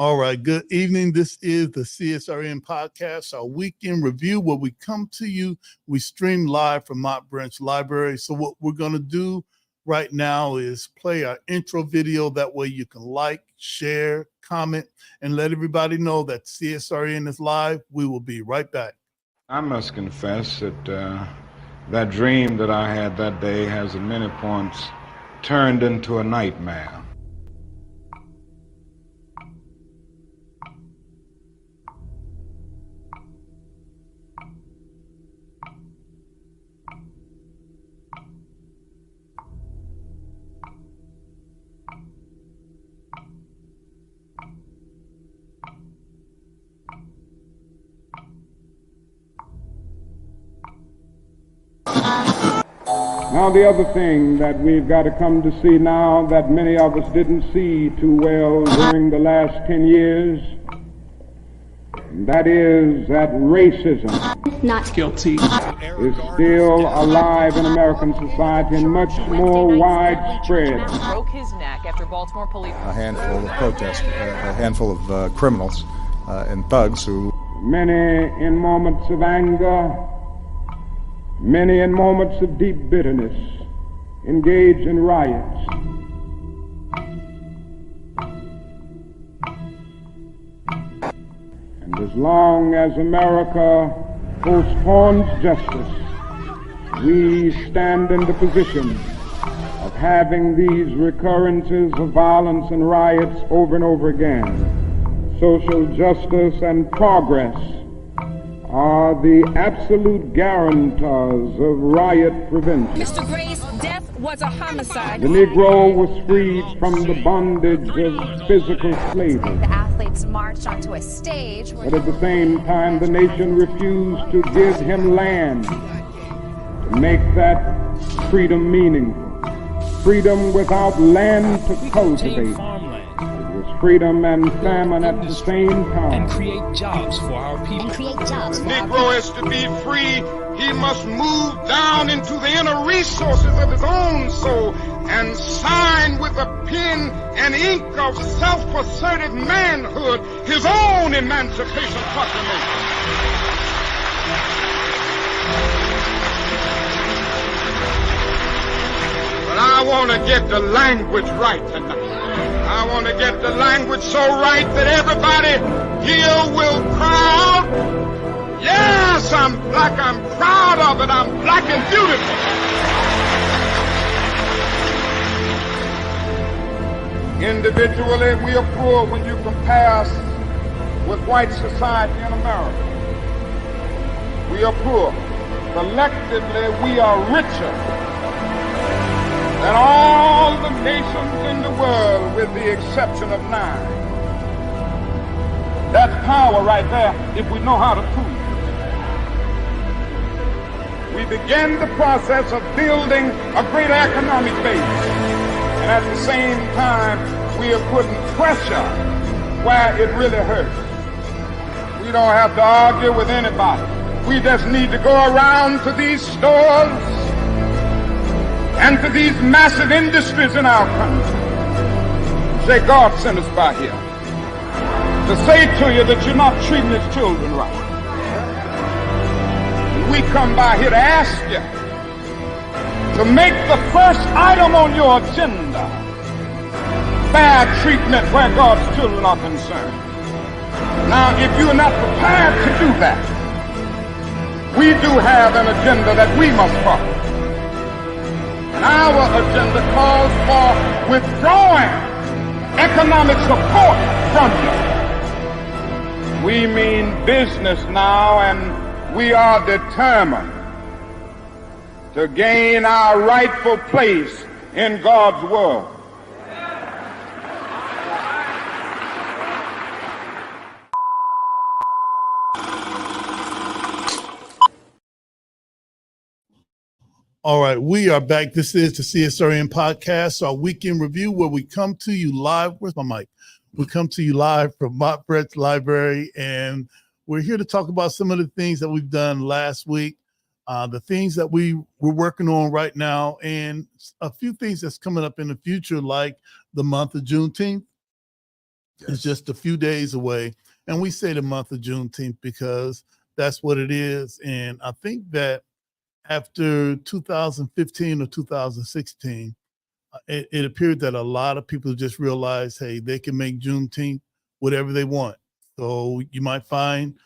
All right, good evening. This is the CSRN podcast, our weekend review where we come to you. We stream live from Mott Branch Library. So what we're going to do right now is play our intro video. That way you can like, share, comment, and let everybody know that CSRN is live. We will be right back. I must confess that that dream that I had that day has at many points turned into a nightmare. Now, the other thing that we've got to come to see now that many of us didn't see too well during the last 10 years, that is that racism not guilty is still alive in American society and much more widespread. Broke his neck after Baltimore police. A handful of protesters, a handful of criminals and thugs who... Many in moments of anger, many in moments of deep bitterness, engage in riots. And as long as America postpones justice, we stand in the position of having these recurrences of violence and riots over and over again. Social justice and progress are the absolute guarantors of riot prevention. Mr. Gray's death was a homicide. The Negro was freed from the bondage of physical slavery. The athletes marched onto a stage. But at the same time, the nation refused to give him land to make that freedom meaningful. Freedom without land to cultivate. Freedom and famine at the same time. And create jobs for our people. The Negro is to be free. He must move down into the inner resources of his own soul and sign with a pen and ink of self-assertive manhood his own Emancipation Proclamation. But I want to get the language right tonight. I want to get the language so right that everybody here will cry out, yes, I'm black, I'm proud of it, I'm black and beautiful. Individually, we are poor when you compare us with white society in America. We are poor. Collectively, we are richer than all the nations in the world with the exception of 9. That's power right there if we know how to prove it. We begin the process of building a greater economic base. And at the same time, we are putting pressure where it really hurts. We don't have to argue with anybody. We just need to go around to these stores and to these massive industries in our country. Say, God sent us by here to say to you that you're not treating his children right. We come by here to ask you to make the first item on your agenda fair treatment where God's children are concerned. Now, if you're not prepared to do that, we do have an agenda that we must follow. Our agenda calls for withdrawing economic support from you. We mean business now, and we are determined to gain our rightful place in God's world. All right, we are back. This is the CSRN podcast, our weekend review where we come to you live. Where's my mic? We come to you live from Mott Branch Library, and we're here to talk about some of the things that we've done last week, the things that we're working on right now, and a few things that's coming up in the future, like the month of Juneteenth. It's just a few days away. And we say the month of Juneteenth because that's what it is. And I think that after 2015 or 2016, it appeared that a lot of people just realized, hey, they can make Juneteenth whatever they want. So you might find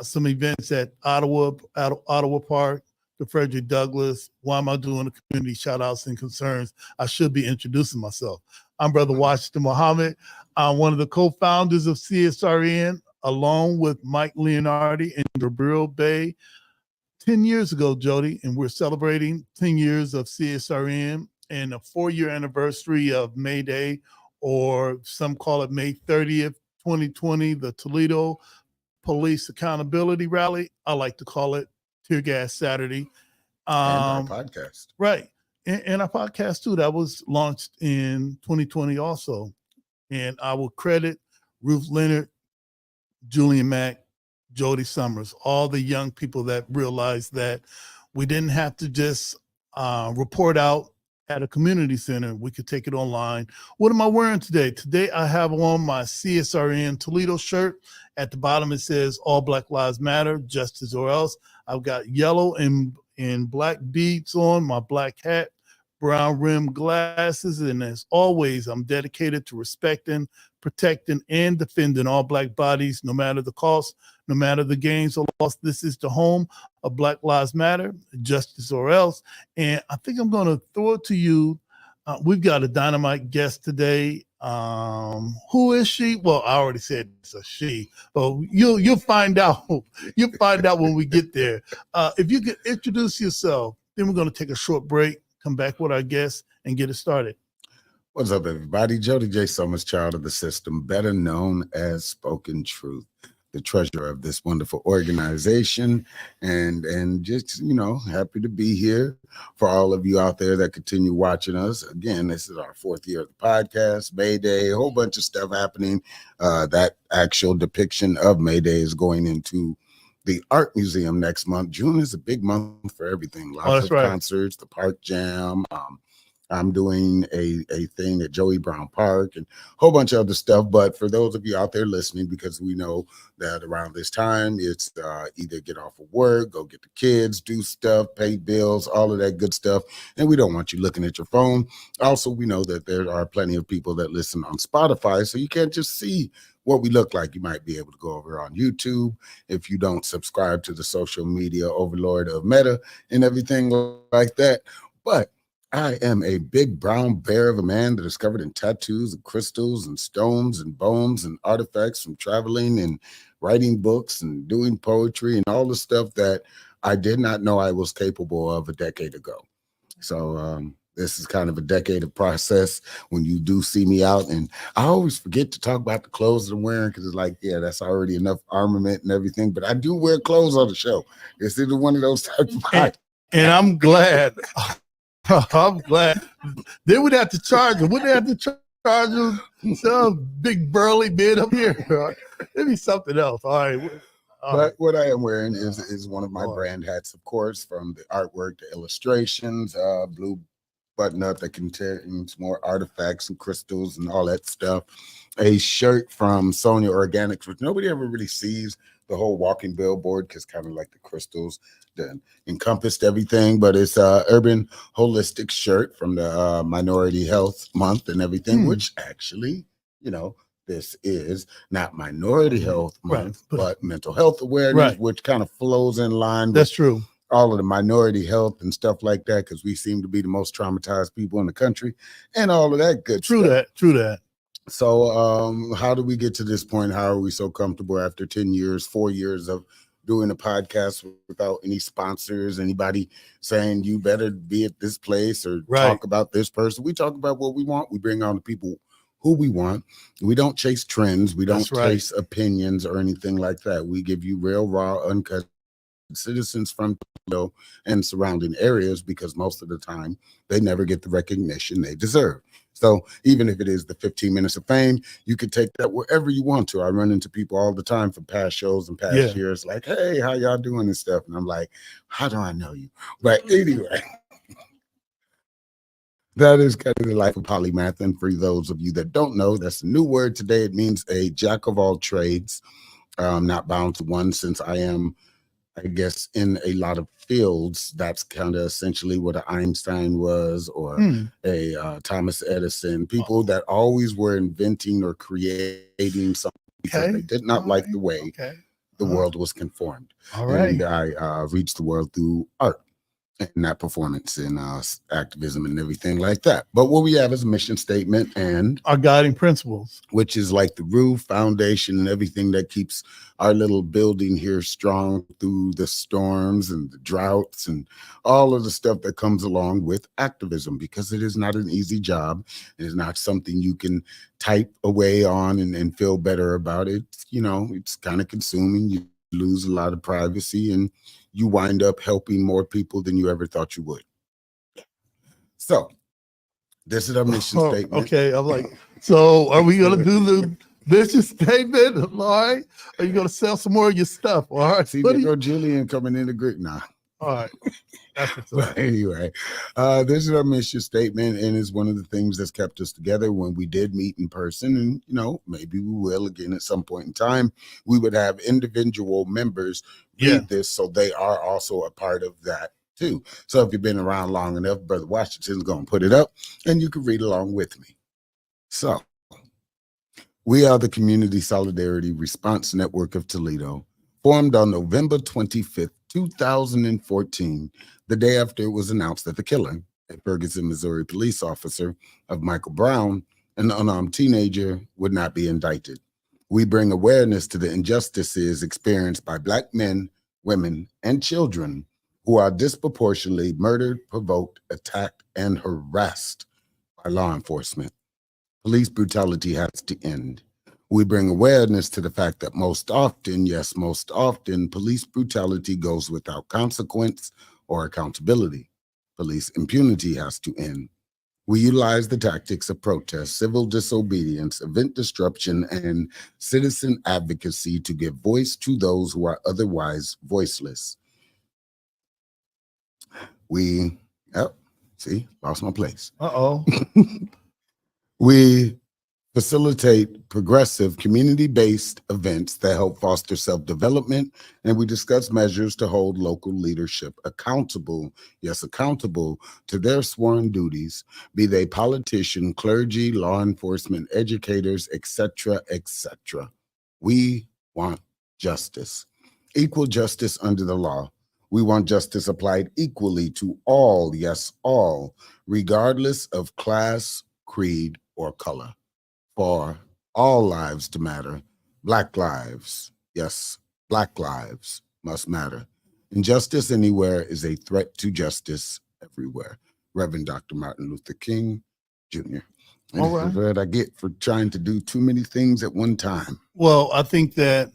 some events at Ottawa Park, the Frederick Douglass. Why am I doing the community shout outs and concerns? I should be introducing myself. I'm Brother Washington Muhammad. I'm one of the co-founders of CSRN, along with Mike Leonardi and Gabriel Bay. 10 years ago, Jody, and we're celebrating 10 years of CSRN and a 4-year anniversary of May Day, or some call it May 30th, 2020, the Toledo Police Accountability Rally. I like to call it Tear Gas Saturday. And our podcast. Right. And our podcast, too, that was launched in 2020 also. And I will credit Ruth Leonard, Julian Mack, Jody Summers, all the young people that realized that we didn't have to just report out at a community center. We could take it online. What am I wearing today? Today I have on my CSRN Toledo shirt. At the bottom it says All Black Lives Matter, Justice or Else. I've got yellow and black beads on, my black hat, brown rim glasses, and as always, I'm dedicated to respecting, protecting, and defending all Black bodies, no matter the cost, no matter the gains or loss. This is the home of Black Lives Matter, Justice or Else. And I think I'm going to throw it to you. We've got a dynamite guest today. Who is she? Well, I already said it's a she, but you'll find out. You'll find out when we get there. If you could introduce yourself, then we're going to take a short break, come back with our guests, and get it started. What's up, everybody? Jody J. Summers, child of the system, better known as Spoken Truth, the treasurer of this wonderful organization, and just, happy to be here for all of you out there that continue watching us. Again, this is our 4th year of the podcast, May Day, a whole bunch of stuff happening. That actual depiction of May Day is going into the Art Museum next month. June is a big month for everything. Lots of concerts, the Park Jam. I'm doing a thing at Joey Brown Park and a whole bunch of other stuff. But for those of you out there listening, because we know that around this time, it's either get off of work, go get the kids, do stuff, pay bills, all of that good stuff. And we don't want you looking at your phone. Also, we know that there are plenty of people that listen on Spotify, so you can't just see what we look like. You might be able to go over on YouTube if you don't subscribe to the social media overlord of Meta and everything like that. But I am a big brown bear of a man that is covered in tattoos and crystals and stones and bones and artifacts from traveling and writing books and doing poetry and all the stuff that I did not know I was capable of a decade ago. So this is kind of a decade of process when you do see me out. And I always forget to talk about the clothes that I'm wearing because it's like, yeah, that's already enough armament and everything. But I do wear clothes on the show. It's either one of those types of podcasts. And I'm glad. I'm glad. They would have to charge them. Wouldn't they have to charge them? Some big burly man up here. Maybe something else. All right. But what I am wearing is one of my brand hats, of course, from the artwork, the illustrations, blue button up that contains more artifacts and crystals and all that stuff. A shirt from Sonia Organics, which nobody ever really sees the whole walking billboard because kind of like the crystals that encompassed everything. But it's a urban holistic shirt from the Minority Health Month and everything, which actually, this is not Minority Health Month, but mental health awareness, which kind of flows in line with true. All of the minority health and stuff like that, because we seem to be the most traumatized people in the country and all of that good stuff. True that. So how do we get to this point? How are we so comfortable after 10 years, 4 years of doing a podcast without any sponsors, anybody saying you better be at this place or talk about this person? We talk about what we want. We bring on the people who we want. We don't chase trends. We don't chase opinions or anything like that. We give you real, raw, uncut citizens from Toledo and surrounding areas, because most of the time they never get the recognition they deserve. So even if it is the 15 minutes of fame, you could take that wherever you want to. I run into people all the time from past shows and past years like, hey, how y'all doing and stuff? And I'm like, how do I know you? But anyway, That is kind of the life of polymath. And for those of you that don't know, that's a new word today. It means a jack of all trades, not bound to one. Since I am, I guess, in a lot of fields, that's kind of essentially what an Einstein was, or a Thomas Edison, people that always were inventing or creating something because they did not like the way the world was conformed. All right. And I reached the world through art and that performance and activism and everything like that. But what we have is a mission statement and our guiding principles, which is like the roof, foundation, and everything that keeps our little building here strong through the storms and the droughts and all of the stuff that comes along with activism, because it is not an easy job. It is not something you can type away on and feel better about it. You know, it's kind of consuming. You lose a lot of privacy and you wind up helping more people than you ever thought you would. So this is our mission statement. Okay, I'm like, so are we gonna do the mission statement? All right. Are you gonna sell some more of your stuff? All right. See, there go Jillian coming in the group now. All right. That's what's up. But anyway, this is our mission statement, and it's one of the things that's kept us together when we did meet in person. And, you know, maybe we will again at some point in time. We would have individual members read this, so they are also a part of that too. So if you've been around long enough, Brother Washington's going to put it up, and you can read along with me. So we are the Community Solidarity Response Network of Toledo, formed on November 25th, 2014, the day after it was announced that the killing, a Ferguson, Missouri police officer of Michael Brown, an unarmed teenager, would not be indicted. We bring awareness to the injustices experienced by Black men, women, and children who are disproportionately murdered, provoked, attacked, and harassed by law enforcement. Police brutality has to end. We bring awareness to the fact that most often, yes, most often, police brutality goes without consequence or accountability. Police impunity has to end. We utilize the tactics of protest, civil disobedience, event disruption, and citizen advocacy to give voice to those who are otherwise voiceless. Lost my place. We facilitate progressive community-based events that help foster self-development, and we discuss measures to hold local leadership accountable, yes, accountable to their sworn duties, be they politician, clergy, law enforcement, educators, etc., etc. We want justice, equal justice under the law. We want justice applied equally to all, yes, all, regardless of class, creed, or color. For all lives to matter, Black lives, yes, Black lives must matter. Injustice anywhere is a threat to justice everywhere. Reverend Dr. Martin Luther King, Jr. And All right. this is what I get for trying to do too many things at one time. Well, I think that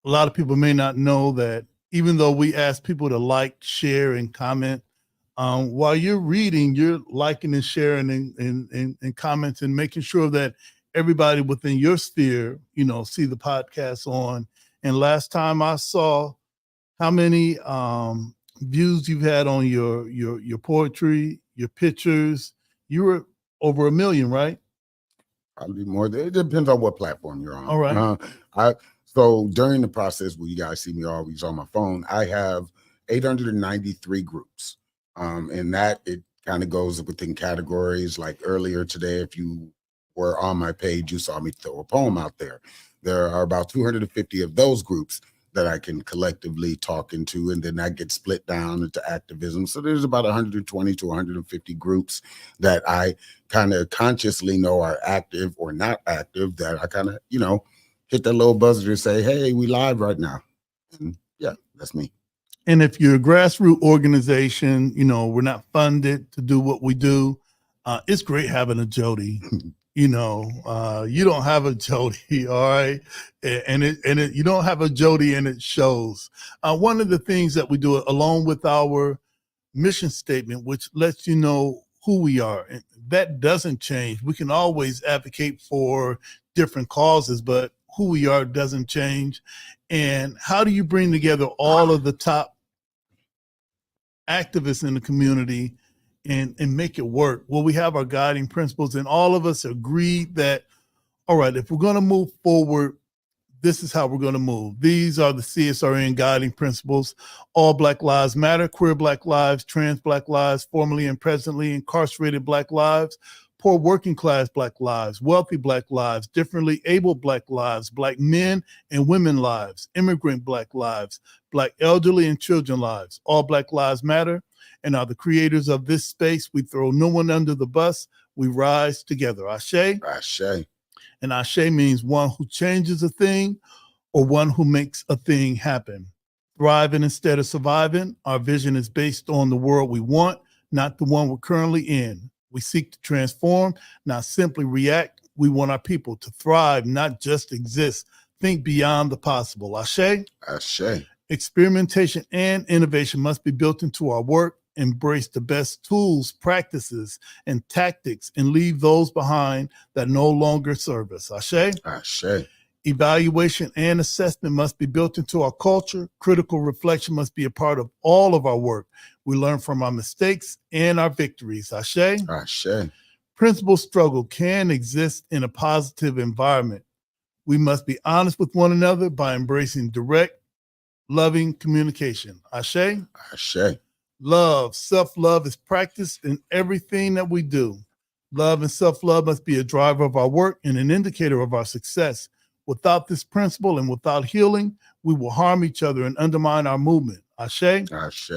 a lot of people may not know that even though we ask people to like, share, and comment, while you're reading, you're liking and sharing and comments and making sure that everybody within your sphere, you know, see the podcast on. And last time I saw how many views you've had on your poetry, your pictures, you were over 1 million, right? Probably more. It depends on what platform you're on. All right. So during the process where you guys see me always on my phone, I have 893 groups. And that it kind of goes within categories. Like earlier today, if you were on my page, you saw me throw a poem out there. There are about 250 of those groups that I can collectively talk into, and then that gets split down into activism. So there's about 120 to 150 groups that I kind of consciously know are active or not active, that I kind of, you know, hit that little buzzer to say, hey, we live right now. And yeah, that's me. And if you're a grassroots organization, you know, we're not funded to do what we do. It's great having a Jody. You know, you don't have a Jody, all right? And you don't have a Jody, and it shows. One of the things that we do, along with our mission statement, which lets you know who we are, and that doesn't change. We can always advocate for different causes, but who we are doesn't change. And how do you bring together all of the top activists in the community and make it work. Well, we have our guiding principles, and all of us agreed that, all right, if we're going to move forward, this is how we're going to move. These are the CSRN guiding principles. All Black lives matter. Queer Black lives, trans Black lives, formerly and presently incarcerated Black lives, poor working class Black lives, wealthy Black lives, differently able Black lives, Black men and women lives, immigrant Black lives, Black elderly and children lives. All Black lives matter and are the creators of this space. We throw no one under the bus. We rise together. Ashe. Ashe. And Ashe means one who changes a thing or one who makes a thing happen. Thriving instead of surviving. Our vision is based on the world we want, not the one we're currently in. We seek to transform, not simply react. We want our people to thrive, not just exist. Think beyond the possible. Ashe. Ashe. Experimentation and innovation must be built into our work. Embrace the best tools, practices, and tactics, and leave those behind that no longer serve us. Ashe. Ashe. Evaluation and assessment must be built into our culture. Critical reflection must be a part of all of our work. We learn from our mistakes and our victories. Ashe. Ashe. Principal struggle can exist in a positive environment. We must be honest with one another by embracing direct, loving communication. Ashe. Ashe. Love, self-love is practiced in everything that we do. Love and self-love must be a driver of our work and an indicator of our success. Without this principle and without healing, we will harm each other and undermine our movement. Ashe. Ashe.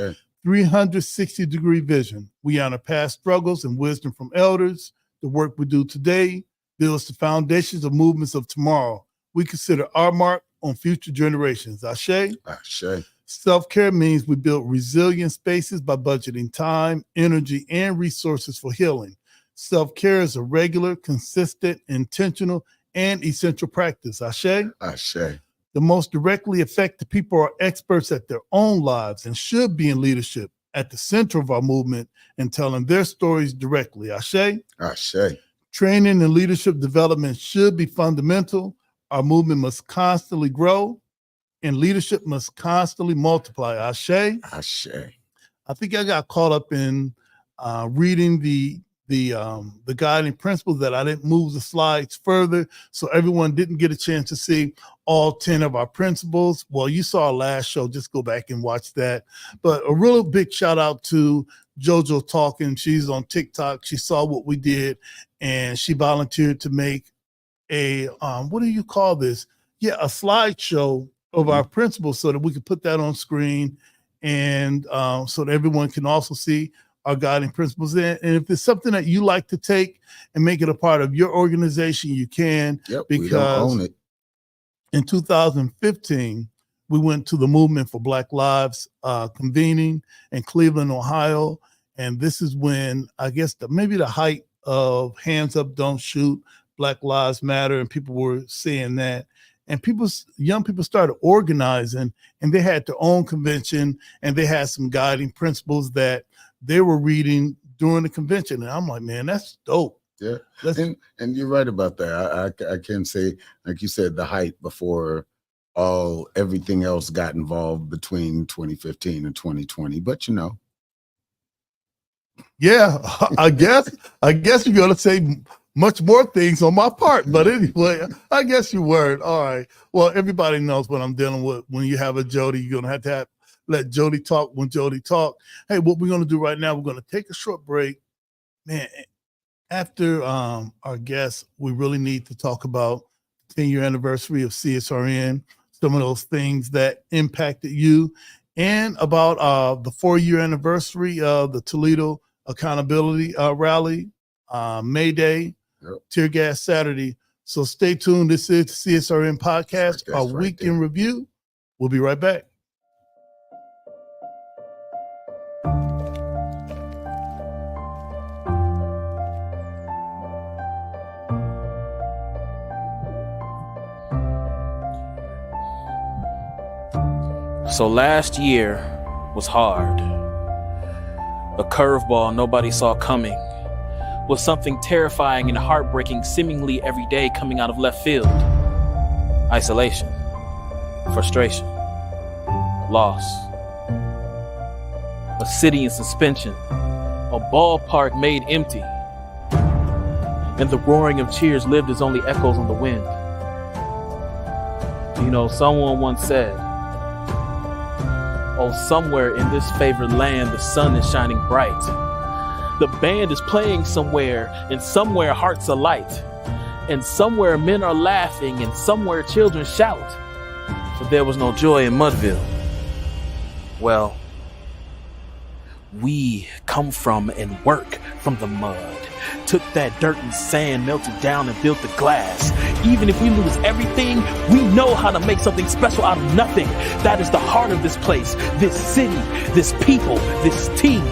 360-degree vision. We honor past struggles and wisdom from elders. The work we do today builds the foundations of movements of tomorrow. We consider our mark on future generations. Ashe. Ashe. Self-care means we build resilient spaces by budgeting time, energy, and resources for healing. Self-care is a regular, consistent, intentional, and essential practice. Ashe. Ashe. The most directly affected people are experts at their own lives and should be in leadership at the center of our movement and telling their stories directly. Ashe. Ashe. Training and leadership development should be fundamental. Our movement must constantly grow, and leadership must constantly multiply. Ashe. Ashe. I think I got caught up in reading the guiding principles that I didn't move the slides further, so everyone didn't get a chance to see all 10 of our principles. Well, you saw our last show. Just go back and watch that. But a real big shout out to JoJo Talking. She's on TikTok. She saw what we did, and she volunteered to make a what do you call this? Yeah, a slideshow of our principles so that we could put that on screen and so that everyone can also see our guiding principles. And if there's something that you like to take and make it a part of your organization, you can. Yep, because we don't own it. In 2015, we went to the Movement for Black Lives convening in Cleveland, Ohio. And this is when I guess maybe the height of Hands Up, Don't Shoot, Black Lives Matter, and people were saying that. And young people started organizing, and they had their own convention, and they had some guiding principles that they were reading during the convention. And I'm like, man, that's dope. Yeah, and you're right about that. I can say, like you said, the height before everything else got involved between 2015 and 2020. But you know, yeah, I guess you're gonna say much more things on my part. But anyway, I guess you weren't. All right. Well, everybody knows what I'm dealing with. When you have a Jody, you're gonna have to let Jody talk when Jody talk. Hey, what we're gonna do right now? We're gonna take a short break, man. After our guests, we really need to talk about the 10-year anniversary of CSRN, some of those things that impacted you, and about the 4-year anniversary of the Toledo Accountability Rally, May Day, Tear Gas Saturday. So stay tuned. This is the CSRN Podcast, our weekend review. We'll be right back. So last year was hard. A curveball nobody saw coming, with something terrifying and heartbreaking seemingly every day coming out of left field. Isolation, frustration, loss. A city in suspension, a ballpark made empty, and the roaring of cheers lived as only echoes on the wind. You know, someone once said, oh, somewhere in this favored land, the sun is shining bright. The band is playing somewhere, and somewhere hearts are light. And somewhere men are laughing, and somewhere children shout. But there was no joy in Mudville. Well, we come from and work from the mud. Took that dirt and sand, melted down and built the glass. Even if we lose everything, we know how to make something special out of nothing. That is the heart of this place, this city, this people, this team.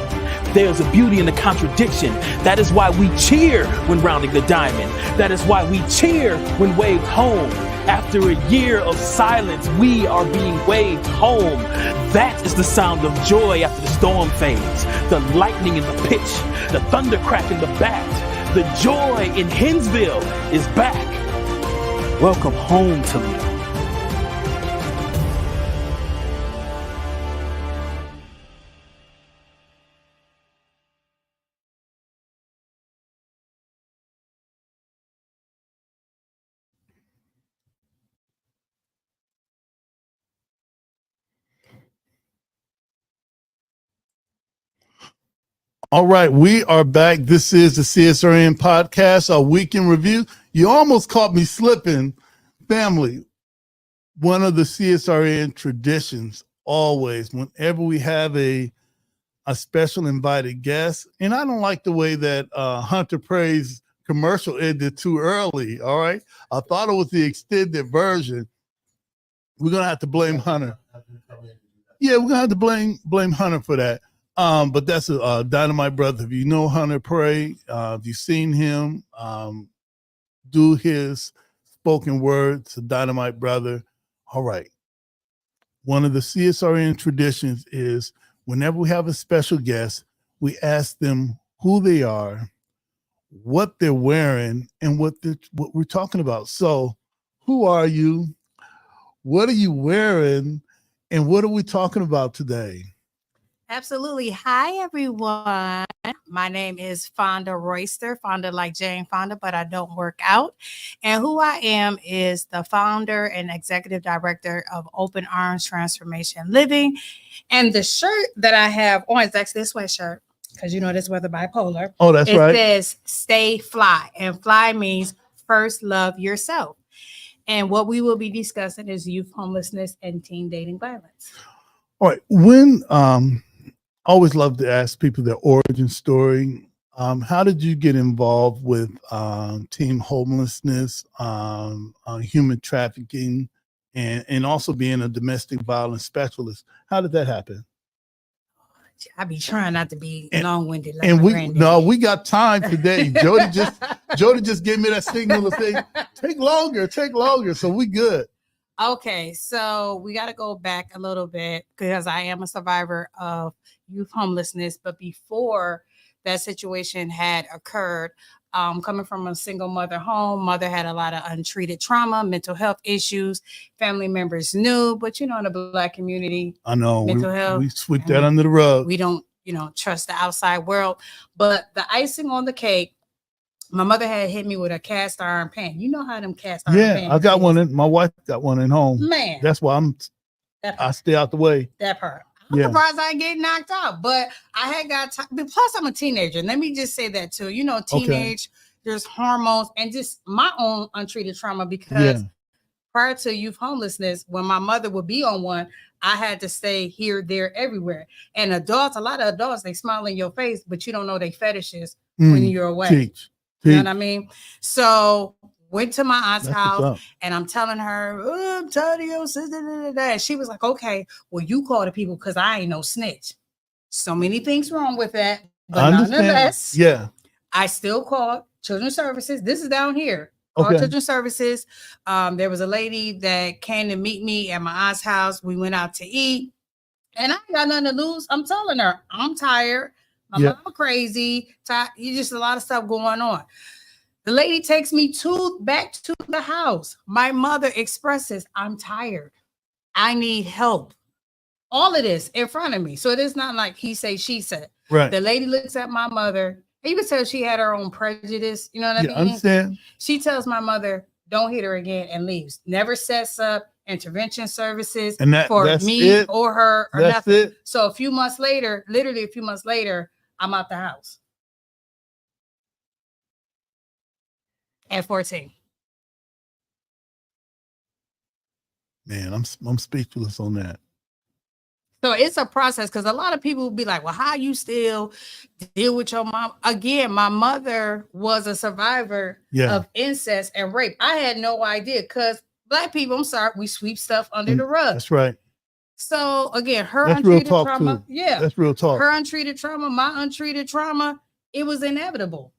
There's a beauty in the contradiction. That is why we cheer when rounding the diamond. That is why we cheer when waved home. After a year of silence, we are being waved home. That is the sound of joy after the storm fades. The lightning in the pitch, the thunder crack in the bat. The joy in Hinsville is back. Welcome home, Toledo. All right, we are back. This is the CSRN podcast, our weekend review. You almost caught me slipping. Family, one of the CSRN traditions, always, whenever we have a special invited guest, and I don't like the way that Hunter Praise commercial ended too early, all right? I thought it was the extended version. We're going to have to blame Hunter. Yeah, we're going to have to blame Hunter for that. But that's a Dynamite brother. If you know Hunter Prey, if you've seen him do his spoken word, it's a Dynamite brother. All right. One of the CSRN traditions is whenever we have a special guest, we ask them who they are, what they're wearing, and what we're talking about. So, who are you? What are you wearing? And what are we talking about today? Absolutely. Hi, everyone. My name is Fonda Royster, Fonda like Jane Fonda, but I don't work out. And who I am is the founder and executive director of Open Arms Transformation Living. And the shirt that I have on is actually a sweatshirt because you know this weather bipolar. Oh, that's right. It says stay fly, and fly means first love yourself. And what we will be discussing is youth homelessness and teen dating violence. All right. When I always love to ask people their origin story. How did you get involved with teen homelessness, human trafficking, and also being a domestic violence specialist? How did that happen? I be trying not to be long-winded. Like and we got time today. Jody just gave me that signal to say, take longer. So we good. Okay, so we got to go back a little bit because I am a survivor of youth homelessness. But before that situation had occurred, coming from a single mother home, mother had a lot of untreated trauma, mental health issues. Family members knew, but in the Black community, I know mental health, we sweep that under the rug. We don't, trust the outside world. But the icing on the cake, my mother had hit me with a cast iron pan. You know how them cast iron pans. Yeah, I got one. My wife got one at home. Man, that's why I stay out the way. That part. I'm surprised I ain't getting knocked out, but I had got plus I'm a teenager. Let me just say that too. Teenage, there's hormones and just my own untreated trauma because prior to youth homelessness, when my mother would be on one, I had to stay here, there, everywhere. And a lot of adults, they smile in your face, but you don't know they fetishes when you're away. Teach. You know what I mean? So went to my aunt's house and I'm telling her, I'm tired of your sister. And she was like, okay, well, you call the people because I ain't no snitch. So many things wrong with that. But nonetheless, I still called Children's Services. This is down here. Called Children's Services. There was a lady that came to meet me at my aunt's house. We went out to eat. And I ain't got nothing to lose. I'm telling her, I'm tired. My mama crazy. You just a lot of stuff going on. The lady takes me back to the house. My mother expresses, I'm tired. I need help. All of this in front of me. So it is not like he say, she said. Right. The lady looks at my mother, and you can tell she had her own prejudice. You know what I mean? Understand. She tells my mother, "Don't hit her again," and leaves. Never sets up intervention services And for that's me it. or her or That's nothing. it. So a few months later, literally a few months later, I'm out the house at 14. Man, I'm speechless on that. So it's a process because a lot of people will be like, well, how you still deal with your mom? Again, my mother was a survivor of incest and rape. I had no idea because Black people, I'm sorry, we sweep stuff under the rug. That's right. So again, her That's real untreated talk trauma. too. Yeah. That's real talk. Her untreated trauma, my untreated trauma, it was inevitable.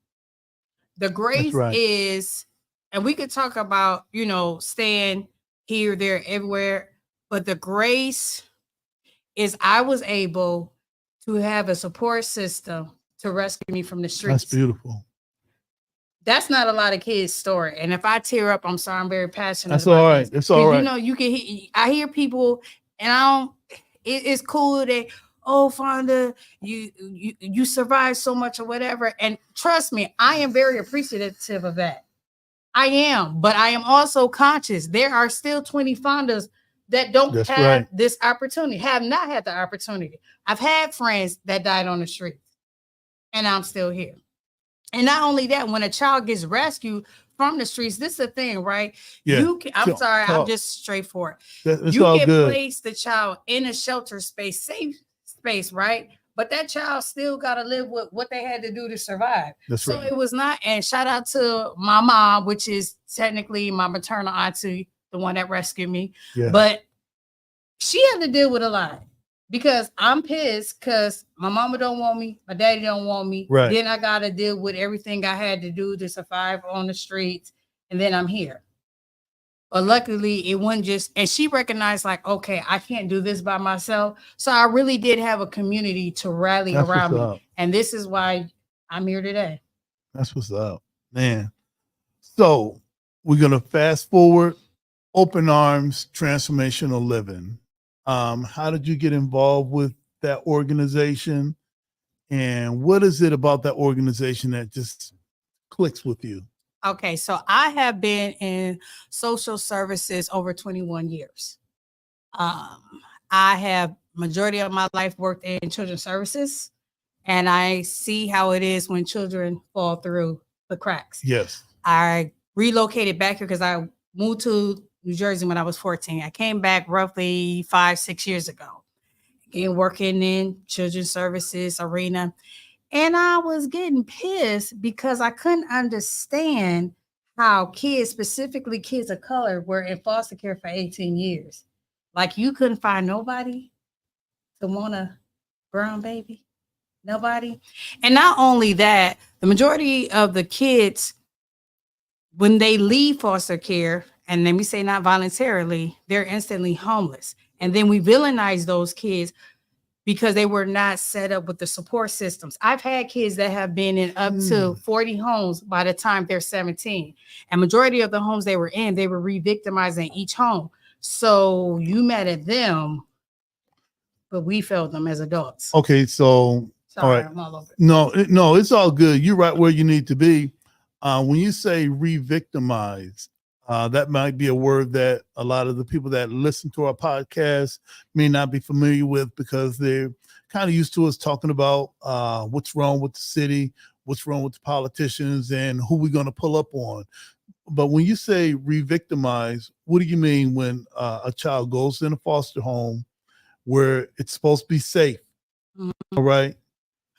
The grace is, and we could talk about, you know, staying here, there, everywhere, but the grace is I was able to have a support system to rescue me from the streets. That's beautiful. That's not a lot of kids' story. And if I tear up, I'm sorry, I'm very passionate. That's all right. It's all right. You know, you can. I hear people, and I don't. It's cool that Fonda, you survived so much or whatever. And trust me, I am very appreciative of that. I am, but I am also conscious there are still 20 Fondas that don't have this opportunity, have not had the opportunity. I've had friends that died on the streets, and I'm still here. And not only that, when a child gets rescued from the streets, this is the thing, right? Yeah. You can, I'm sorry, I'm just straightforward. It's you all can good. place the child in a shelter space, safe space, right? But that child still got to live with what they had to do to survive. So it was not, and shout out to my mom, which is technically my maternal auntie, the one that rescued me. Yeah. But she had to deal with a lot because I'm pissed because my mama don't want me, my daddy don't want me. Right. Then I got to deal with everything I had to do to survive on the streets. And then I'm here. But luckily, it wasn't just, and she recognized, like, okay, I can't do this by myself. So I really did have a community to rally around me. Up. And this is why I'm here today. That's what's up, man. So we're going to fast forward, Open Arms Transformational Living. How did you get involved with that organization? And what is it about that organization that just clicks with you? Okay, so I have been in social services over 21 years. I have majority of my life worked in children's services, and I see how it is when children fall through the cracks. Yes. I relocated back here because I moved to New Jersey when I was 14. I came back roughly 5-6 years ago, and working in children's services arena. And I was getting pissed because I couldn't understand how kids, specifically kids of color, were in foster care for 18 years. Like you couldn't find nobody to want a brown baby. Nobody. And not only that, the majority of the kids, when they leave foster care, and let me say not voluntarily, they're instantly homeless. And then we villainize those kids because they were not set up with the support systems. I've had kids that have been in up to 40 homes by the time they're 17. And majority of the homes they were in, they were re-victimizing each home. So you mad at them, but we failed them as adults. Okay, so sorry, all right. I'm all over. No, it's all good. You're right where you need to be. When you say re-victimize, that might be a word that a lot of the people that listen to our podcast may not be familiar with because they're kind of used to us talking about what's wrong with the city, what's wrong with the politicians, and who we're going to pull up on. But when you say re-victimize, what do you mean when a child goes in a foster home where it's supposed to be safe? Mm-hmm. All right.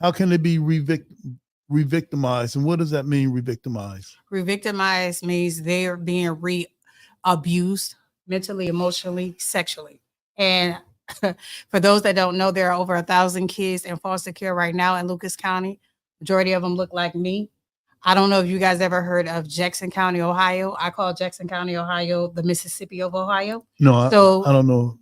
How can it be re-victimized, and what does that mean, re-victimize? Re-victimized means they're being re-abused mentally, emotionally, sexually. And for those that don't know, there are over 1,000 kids in foster care right now in Lucas County. Majority of them look like me. I don't know if you guys ever heard of Jackson County, Ohio. I call Jackson County, Ohio, the Mississippi of Ohio. No, so, I don't know.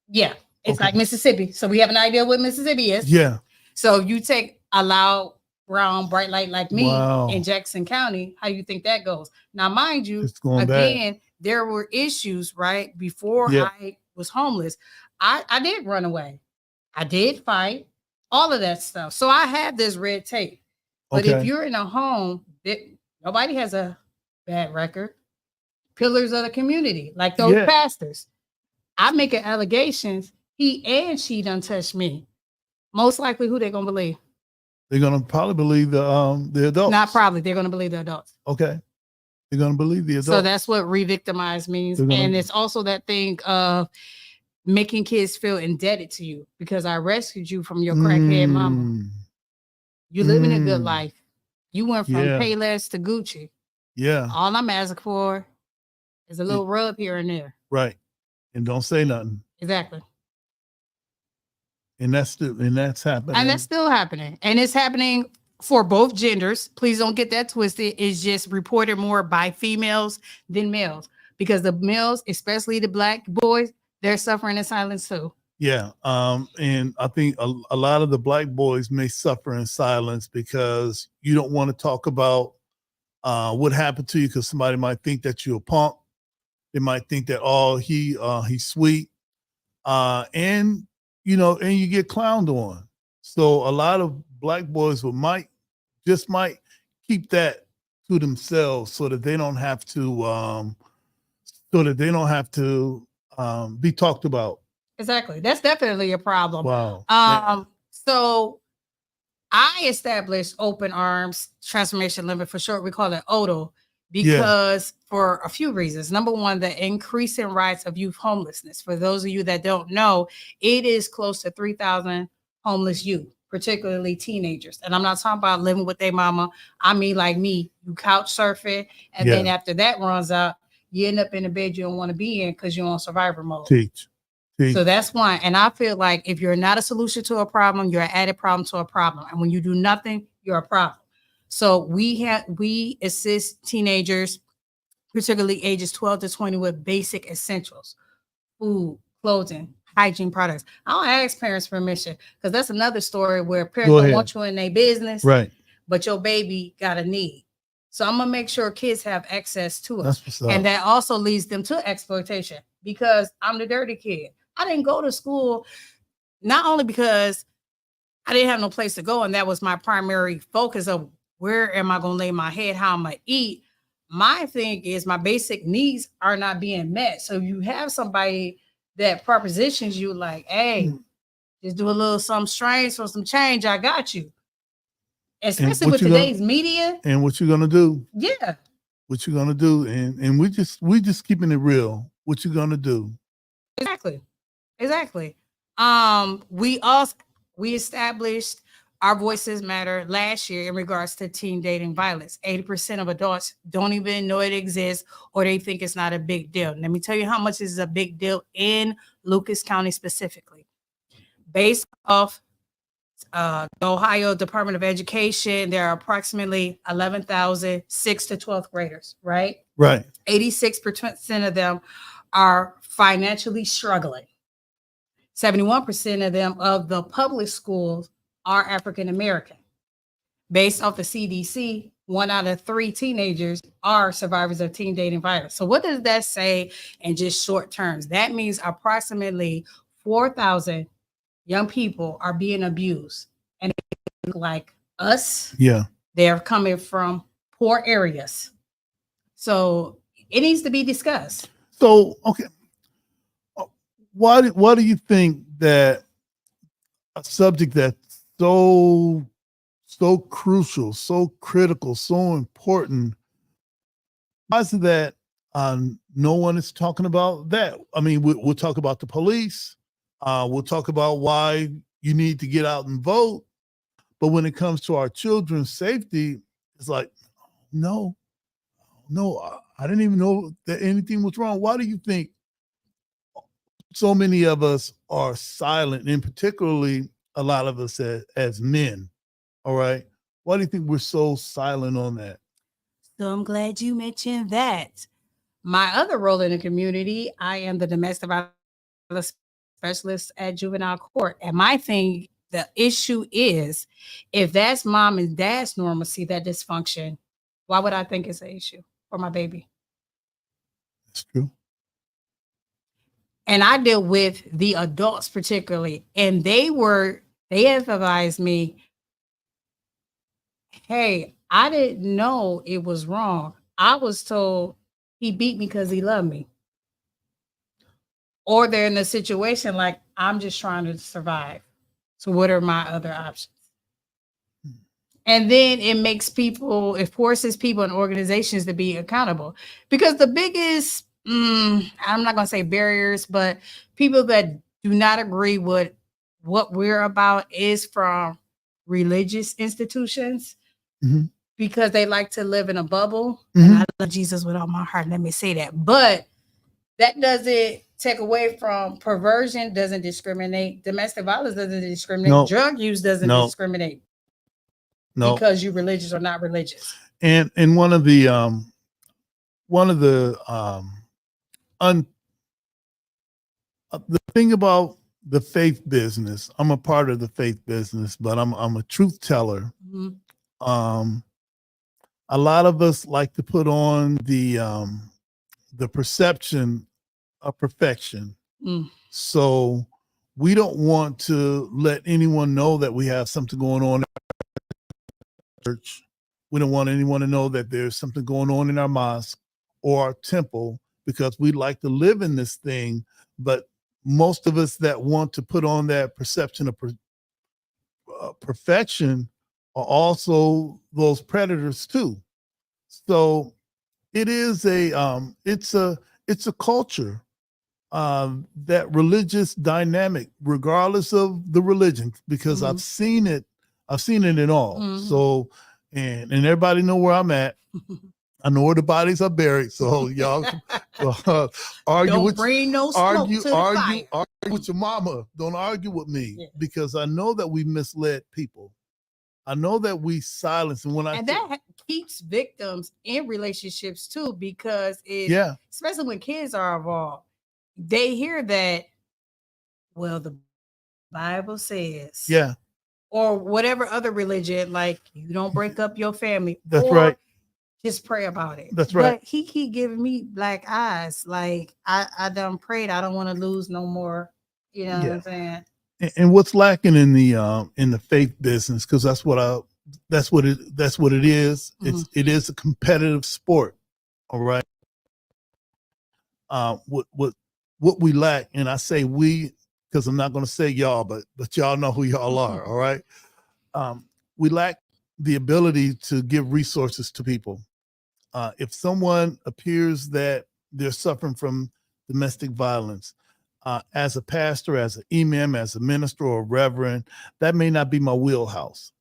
Yeah, it's like Mississippi. So we have an idea what Mississippi is. Yeah. So you take a loud, brown, bright light like me in Jackson County, how do you think that goes? Now, mind you, again, there were issues, right? Before I was homeless, I did run away. I did fight. all of that stuff. So I have this red tape. But if you're in a home that nobody has a bad record, pillars of the community, like those pastors, I'm making allegations. He and she done touched me. Most likely, who they gonna believe? They're gonna probably believe the adults. Not probably. They're gonna believe the adults. Okay. They're gonna believe the adults. So that's what re-victimize means. And it's also that thing of making kids feel indebted to you because I rescued you from your crackhead mama. You living a good life. You went from Payless to Gucci. Yeah. All I'm asking for is a little rub here and there. Right. And don't say nothing. Exactly. And that's happening. And that's still happening. And it's happening for both genders. Please don't get that twisted. It's just reported more by females than males because the males, especially the Black boys, they're suffering in silence too. Yeah. And I think a lot of the Black boys may suffer in silence because you don't want to talk about what happened to you because somebody might think that you're a punk. They might think that, he's sweet. And you get clowned on. So a lot of Black boys might keep that to themselves so that they don't have to be talked about. Exactly. That's definitely a problem. Wow. So I established Open Arms Transformation Limit, for short, we call it ODL, because for a few reasons. Number one, the increasing rise of youth homelessness. For those of you that don't know, it is close to 3,000 homeless youth, particularly teenagers. And I'm not talking about living with their mama. I mean, like me, you couch surfing, and then after that runs out, you end up in a bed you don't want to be in because you're on survivor mode. Teach. So that's one. And I feel like if you're not a solution to a problem, you're an added problem to a problem. And when you do nothing, you're a problem. So we assist teenagers, particularly ages 12 to 20, with basic essentials: food, clothing, hygiene products. I don't ask parents permission because that's another story where parents don't want you in their business, right? But your baby got a need. So I'm gonna make sure kids have access to it. That's what's up. And that also leads them to exploitation because I'm the dirty kid. I didn't go to school not only because I didn't have no place to go, and that was my primary focus of where am I going to lay my head, how I'm going to eat. My thing is my basic needs are not being met. So you have somebody that propositions you like, hey, just do a little something strange for some change. I got you. Especially with today's media. And what you're going to do. Yeah. What you're going to do. And we just keeping it real. What you're going to do. Exactly. We established Our Voices Matter last year in regards to teen dating violence. 80% of adults don't even know it exists or they think it's not a big deal. Let me tell you how much this is a big deal in Lucas County specifically. Based off the Ohio Department of Education, there are approximately 11,000 6th to 12th graders, right? Right. 86% of them are financially struggling. 71% of them of the public schools are African American. Based off the CDC, 1 out of 3 teenagers are survivors of teen dating violence. So what does that say in just short terms? That means approximately 4,000 young people are being abused. And they look like us. Yeah. They're coming from poor areas. So it needs to be discussed. So, okay. Why do you think that a subject that's so crucial, so critical, so important, why is it that no one is talking about that? I mean, we'll talk about the police. We'll talk about why you need to get out and vote. But when it comes to our children's safety, it's like, no, I didn't even know that anything was wrong. Why do you think so many of us are silent, and particularly a lot of us as men? All right. Why do you think we're so silent on that? So I'm glad you mentioned that. My other role in the community, I am the domestic violence specialist at juvenile court. And my thing, the issue is, if that's mom and dad's normalcy, that dysfunction, why would I think it's an issue for my baby? That's true. And I deal with the adults particularly, and they were They advised me, hey, I didn't know it was wrong. I was told he beat me because he loved me. Or they're in a situation like, I'm just trying to survive. So what are my other options? And then it forces people and organizations to be accountable. Because the biggest, I'm not going to say barriers, but people that do not agree with what we're about is from religious institutions. Mhm. Because they like to live in a bubble. Mhm. And I love Jesus with all my heart. Let me say that. But that doesn't take away from perversion, doesn't discriminate. Domestic violence doesn't discriminate. No. Drug use doesn't No. discriminate. No. Because you're religious or not religious. And one of the the thing about the faith business, I'm a part of the faith business, but I'm a truth teller. Mm-hmm. A lot of us like to put on the perception of perfection. So we don't want to let anyone know that we have something going on in our church. We don't want anyone to know that there's something going on in our mosque or our temple, because we like to live in this thing. But most of us that want to put on that perception of perfection are also those predators too. So it is it's a culture, that religious dynamic, regardless of the religion, because I've seen it in all. So and everybody know where I'm at. I know where the bodies are buried. So y'all argue Don't with bring no smoke to the fire. argue with your mama. Don't argue with me, because I know that we misled people. I know that we silence, and that keeps victims in relationships too, because especially when kids are involved, they hear that, well, the Bible says, or whatever other religion, like, you don't break up your family. That's or right. Just pray about it. That's right. But he keep giving me black eyes. Like, I done prayed. I don't want to lose no more. You know what I'm saying? And what's lacking in the faith business, because that's what it is. It is a competitive sport. All right. What we lack, and I say we, because I'm not going to say y'all, but y'all know who y'all are. All right. We lack the ability to give resources to people. If someone appears that they're suffering from domestic violence, as a pastor, as an imam, as a minister or a reverend, that may not be my wheelhouse.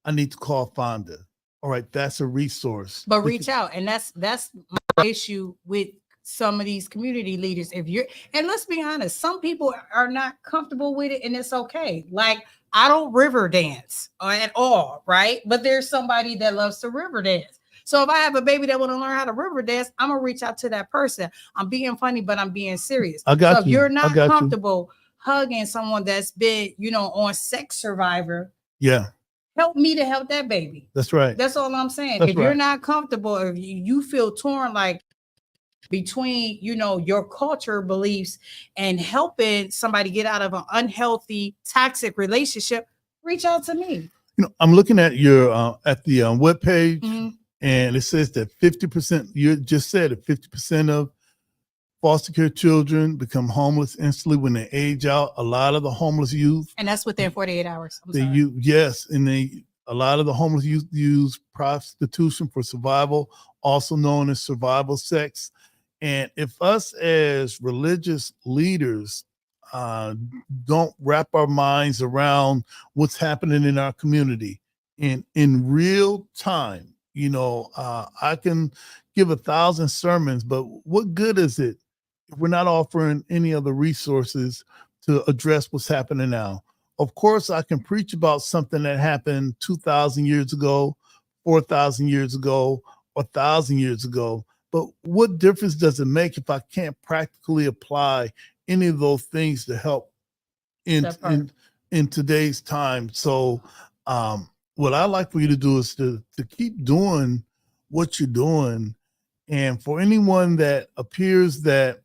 I need to call Fonda. All right, that's a resource. But reach out, and that's my issue with some of these community leaders. And let's be honest, some people are not comfortable with it, and it's okay. Like, I don't river dance at all, right? But there's somebody that loves to river dance. So if I have a baby that want to learn how to river dance, I'm gonna reach out to that person. I'm being funny, but I'm being serious. I got so if you. you're not comfortable hugging someone that's been, on Sex Survivor, help me to help that baby. That's right. That's all I'm saying. That's if you're not comfortable, if you feel torn, like, between, your culture beliefs and helping somebody get out of an unhealthy, toxic relationship, reach out to me. I'm looking at your at the webpage, and it says that 50%, you just said it, 50% of foster care children become homeless instantly when they age out. A lot of the homeless youth, and that's within 48 hours. A lot of the homeless youth use prostitution for survival, also known as survival sex. And if us as religious leaders don't wrap our minds around what's happening in our community in real time, I can give 1,000 sermons, but what good is it if we're not offering any other resources to address what's happening now? Of course, I can preach about something that happened 2,000 years ago, 4,000 years ago, 1,000 years ago. But what difference does it make if I can't practically apply any of those things to help in today's time? So what I like for you to do is to keep doing what you're doing. And for anyone that appears that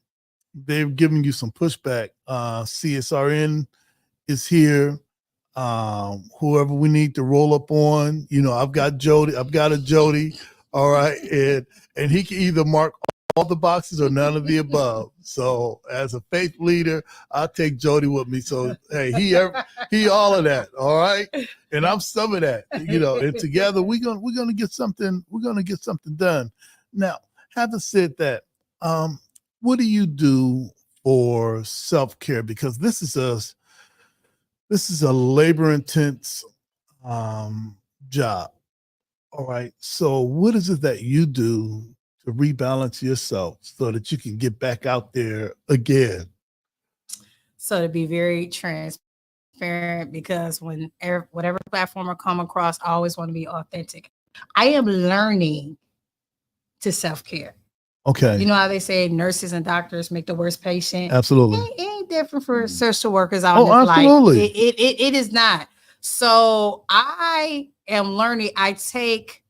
they've given you some pushback, CSRN is here. whoever we need to roll up on. You know, I've got a Jody. All right. And he can either mark all the boxes or none of the above. So as a faith leader, I'll take Jody with me. So, hey, he all of that. All right. And I'm some of that, you know, and together we're going to get something done. Now, having said that, what do you do for self-care? Because this is a labor intense job. All right. So what is it that you do to rebalance yourself so that you can get back out there again? So to be very transparent, because whatever platform I come across, I always want to be authentic. I am learning to self-care. Okay. You know how they say nurses and doctors make the worst patient? Absolutely. It ain't different for social workers out Oh, in this absolutely. life. It is not. So I am learning. I take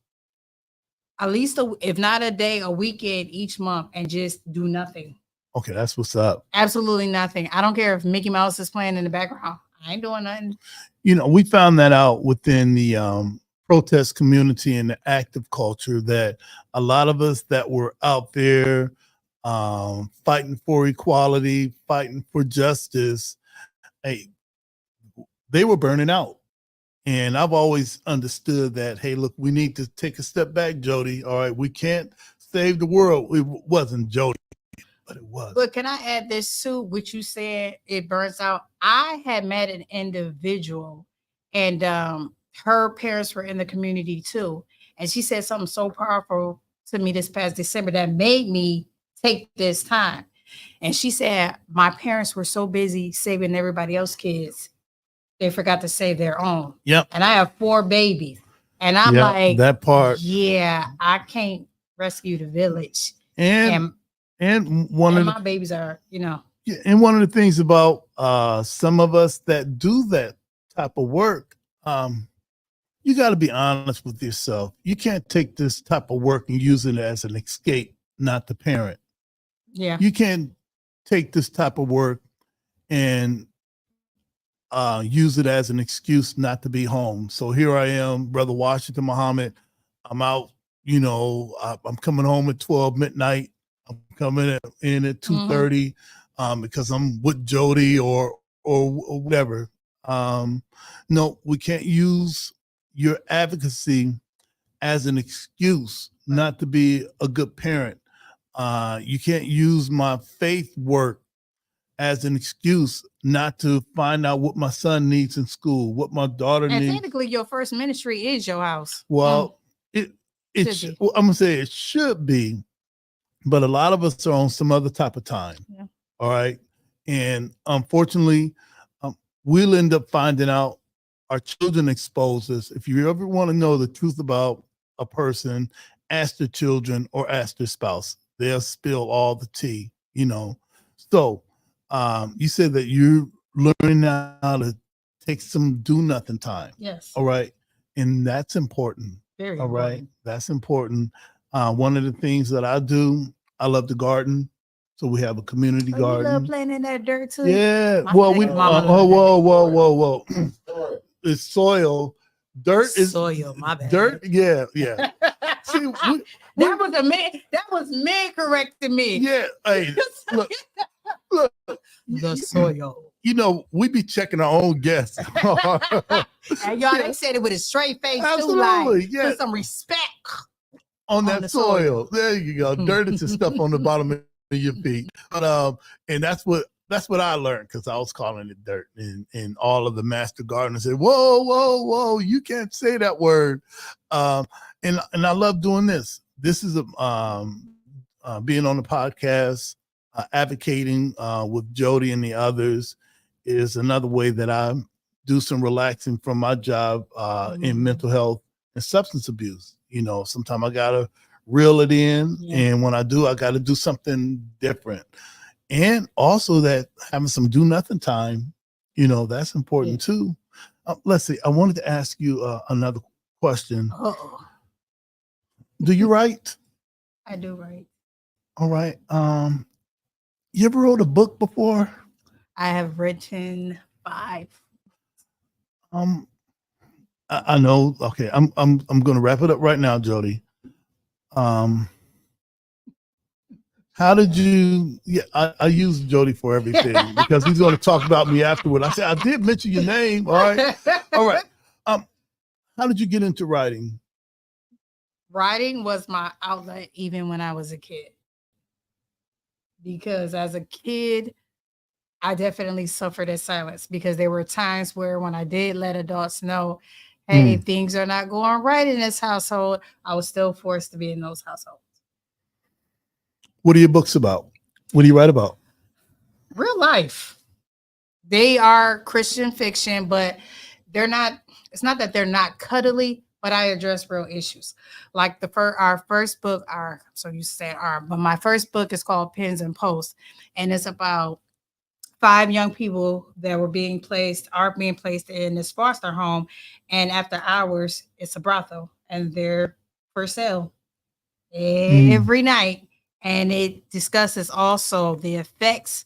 at least, if not a day, a weekend each month and just do nothing. Okay, that's what's up. Absolutely nothing. I don't care if Mickey Mouse is playing in the background. I ain't doing nothing. You know, we found that out within the protest community and the active culture that a lot of us that were out there fighting for equality, fighting for justice, hey, they were burning out. And I've always understood that, hey, look, we need to take a step back, Jody. All right, we can't save the world. It wasn't Jody, but it was. But can I add this too? Which you said it burns out. I had met an individual, and her parents were in the community too. And she said something so powerful to me this past December that made me take this time. And she said, my parents were so busy saving everybody else's kids, they forgot to save their own. Yep. And I have 4 babies. And I'm like, that part. Yeah, I can't rescue the village. And one of my babies are, you know. Yeah, and one of the things about some of us that do that type of work, you got to be honest with yourself. You can't take this type of work and use it as an escape, not the parent. Yeah. You can't take this type of work and use it as an excuse not to be home. So here I am, Brother Washington Muhammad. I'm out, you know, I'm coming home at 12 midnight. I'm coming in at 2:30 because I'm with Jody or whatever. No, we can't use your advocacy as an excuse not to be a good parent. You can't use my faith work as an excuse not to find out what my son needs in school, what my daughter needs. And technically, your first ministry is your house. Well, I'm gonna say it should be, but a lot of us are on some other type of time. Yeah. All right, and unfortunately, we'll end up finding out. Our children expose us. If you ever want to know the truth about a person, ask their children or ask their spouse. They'll spill all the tea. You know, so. You said that you're learning how to take some do nothing time. Yes. All right. And that's important. Very all important. Right. That's important. One of the things that I do, I love to garden. So we have a community garden. You love playing in that dirt too? Yeah. My Well, whoa. It's soil. Dirt is soil. My bad. Dirt. Yeah. See, that was me correcting me. Yeah. Hey, look. The soil. You know, we be checking our own guests. And y'all, they said it with a straight face. Absolutely, too, like, put some respect on that soil. There you go. Dirt is just stuff on the bottom of your feet. But and that's what I learned, because I was calling it dirt, and all of the master gardeners said, whoa, you can't say that word. And I love doing this. This is being on the podcast. Advocating with Jody and the others is another way that I do some relaxing from my job in mental health and substance abuse. You know, sometimes I gotta reel it in, and when I do, I gotta do something different. And also that having some do nothing time, you know, that's important too. Let's see. I wanted to ask you another question. Do you write? I do write. All right. You ever wrote a book before? I have written 5. I know. Okay, I'm going to wrap it up right now, Jody. How did you? Yeah, I use Jody for everything because he's going to talk about me afterward. I said I did mention your name. All right, all right. How did you get into writing? Writing was my outlet even when I was a kid. Because as a kid, I definitely suffered in silence because there were times where when I did let adults know, hey, things are not going right in this household, I was still forced to be in those households. What are your books about? What do you write about? Real life. They are Christian fiction, but they're not, it's not that they're not cuddly, but I address real issues. Like our first book, but my first book is called Pens and Posts, and it's about 5 young people that are being placed in this foster home, and after hours, it's a brothel, and they're for sale every night. And it discusses also the effects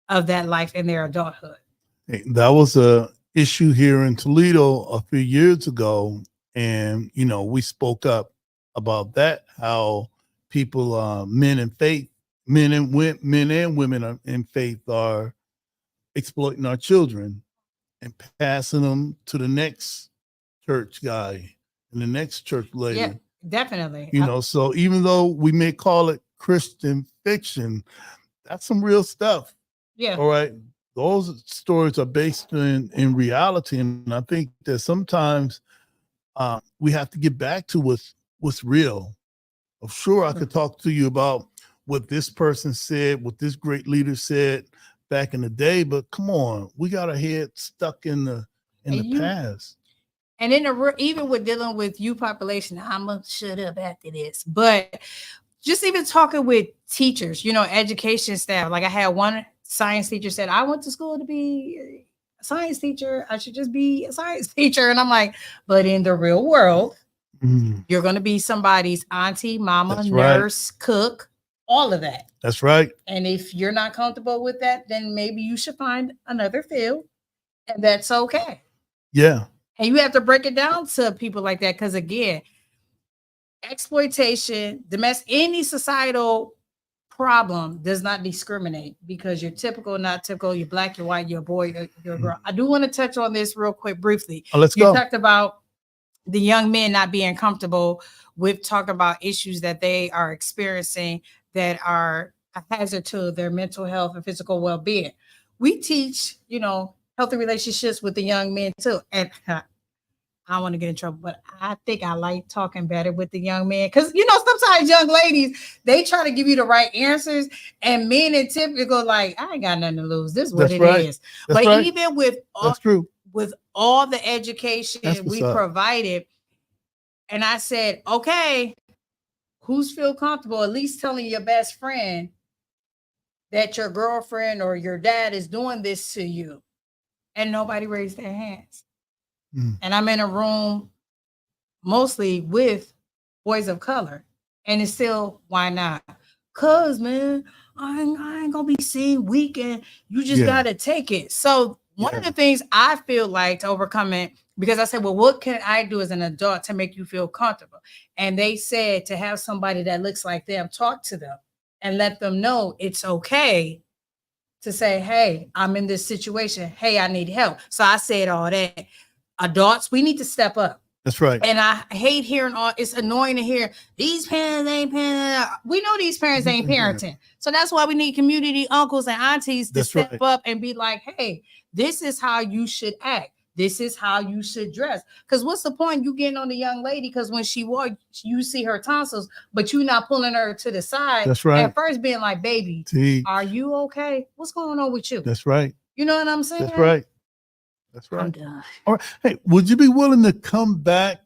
of that life in their adulthood. Hey, that was a issue here in Toledo a few years ago, and we spoke up about that. How people, men and women in faith are exploiting our children and passing them to the next church guy and the next church lady. Yeah, definitely. So even though we may call it Christian fiction, that's some real stuff. Yeah. All right. Those stories are based in reality. And I think that sometimes we have to get back to what's real. I'm sure I could talk to you about what this person said, what this great leader said back in the day, but come on, we got our head stuck in the past. And even with dealing with youth population, I'm gonna shut up after this, but just even talking with teachers, education staff. Like I had one science teacher said, I went to school to be a science teacher. I should just be a science teacher. And I'm like, but in the real world, you're going to be somebody's auntie, mama, That's nurse, cook, all of that. That's right. And if you're not comfortable with that, then maybe you should find another field, and that's okay. Yeah. And you have to break it down to people like that. Because again, exploitation, any societal problem does not discriminate because you're typical, not typical, you're black, you're white, you're a boy, you're a girl. I do want to touch on this real quick, briefly. Let's go. You talked about the young men not being comfortable with talking about issues that they are experiencing that are a hazard to their mental health and physical well-being. We teach, healthy relationships with the young men too. And I don't want to get in trouble, but I think I like talking better with the young men because, sometimes young ladies, they try to give you the right answers, and men in typical, like, I ain't got nothing to lose. This is what it is. But even with all the education we provided, and I said, okay, who's feel comfortable at least telling your best friend that your girlfriend or your dad is doing this to you? And nobody raised their hands. And I'm in a room mostly with boys of color, and it's still, why not? Cause man, I ain't gonna be seen weak, and you just gotta take it. So one of the things I feel like to overcome it, because I said, well, what can I do as an adult to make you feel comfortable? And they said to have somebody that looks like them talk to them and let them know it's okay to say, hey, I'm in this situation. Hey, I need help. So I said all that. Adults, we need to step up. That's right. And I hate hearing it's annoying to hear these parents ain't parenting. We know these parents ain't parenting. So that's why we need community uncles and aunties to step up and be like, hey, this is how you should act. This is how you should dress. Because what's the point you getting on the young lady? Because when she walks, you see her tonsils, but you're not pulling her to the side. That's right. At first being like, baby, are you okay? What's going on with you? That's right. You know what I'm saying? That's right. That's right. I'm done. All right. Hey, would you be willing to come back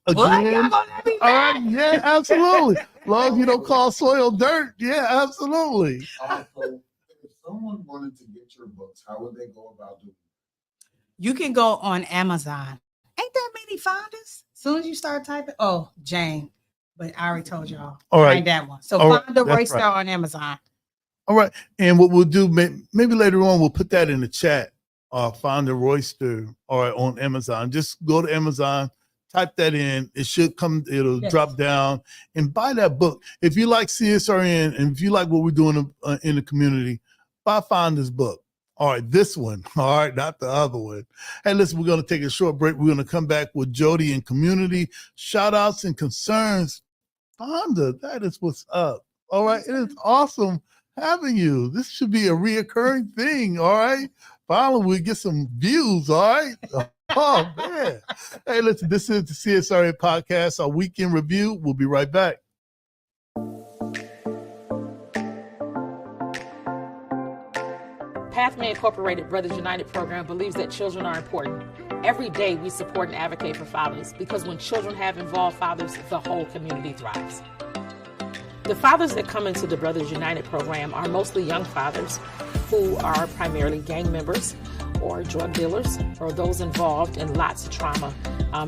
again? All right. Yeah, absolutely. As long as you don't call soil dirt. Yeah, absolutely. If someone wanted to get your books, how would they go about doing it? You can go on Amazon. Ain't that many finders? As soon as you start typing, Jane. But I already told y'all. All right. Ain't that one. So find the Roy Star on Amazon. All right. And what we'll do, maybe later on, we'll put that in the chat. Find a Royster or on Amazon. Just go to Amazon, type that in. It should come, it'll drop down, and buy that book. If you like CSRN and if you like what we're doing in the community, find this book. All right, this one. All right, not the other one. Hey, listen, we're going to take a short break. We're going to come back with Jody and community shout outs and concerns. Fonda, that is what's up. All right, it is awesome having you. This should be a reoccurring thing. All right, finally we get some views. All right. Oh man. Hey, listen, this is the CSRN podcast, our weekend review. We'll be right back. Pathway Incorporated Brothers United program believes that children are important. Every day we support and advocate for fathers because when children have involved fathers, the whole community thrives. The fathers that come into the Brothers United program are mostly young fathers who are primarily gang members or drug dealers or those involved in lots of trauma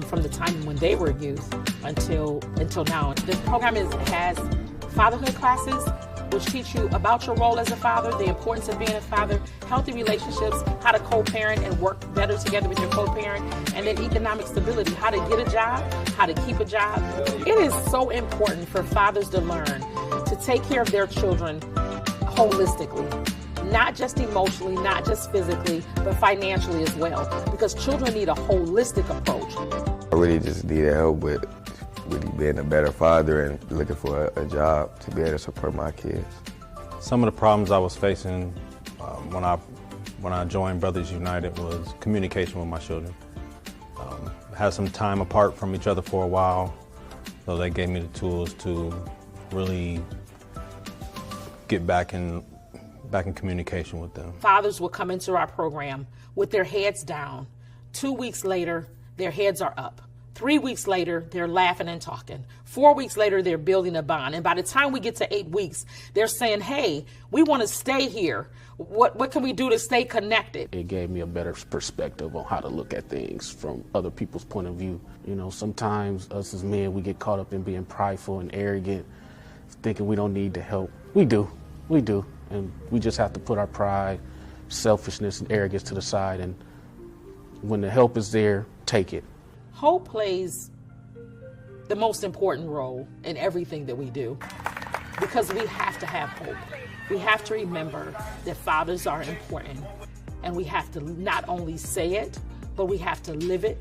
from the time when they were youth until now. The program has fatherhood classes which teach you about your role as a father, the importance of being a father, healthy relationships, how to co-parent and work better together with your co-parent, and then economic stability, how to get a job, how to keep a job. It is so important for fathers to learn to take care of their children holistically, not just emotionally, not just physically, but financially as well, because children need a holistic approach. I really just needed help with really being a better father and looking for a job to be able to support my kids. Some of the problems I was facing when I joined Brothers United was communication with my children. Had some time apart from each other for a while, so they gave me the tools to really get back in communication with them. Fathers will come into our program with their heads down. 2 weeks later, their heads are up. 3 weeks later, they're laughing and talking. 4 weeks later, they're building a bond. And by the time we get to 8 weeks, they're saying, hey, we want to stay here. What can we do to stay connected? It gave me a better perspective on how to look at things from other people's point of view. You know, sometimes us as men, we get caught up in being prideful and arrogant, thinking we don't need the help. We do. And we just have to put our pride, selfishness, and arrogance to the side. And when the help is there, take it. Hope plays the most important role in everything that we do because we have to have hope. We have to remember that fathers are important, and we have to not only say it, but we have to live it,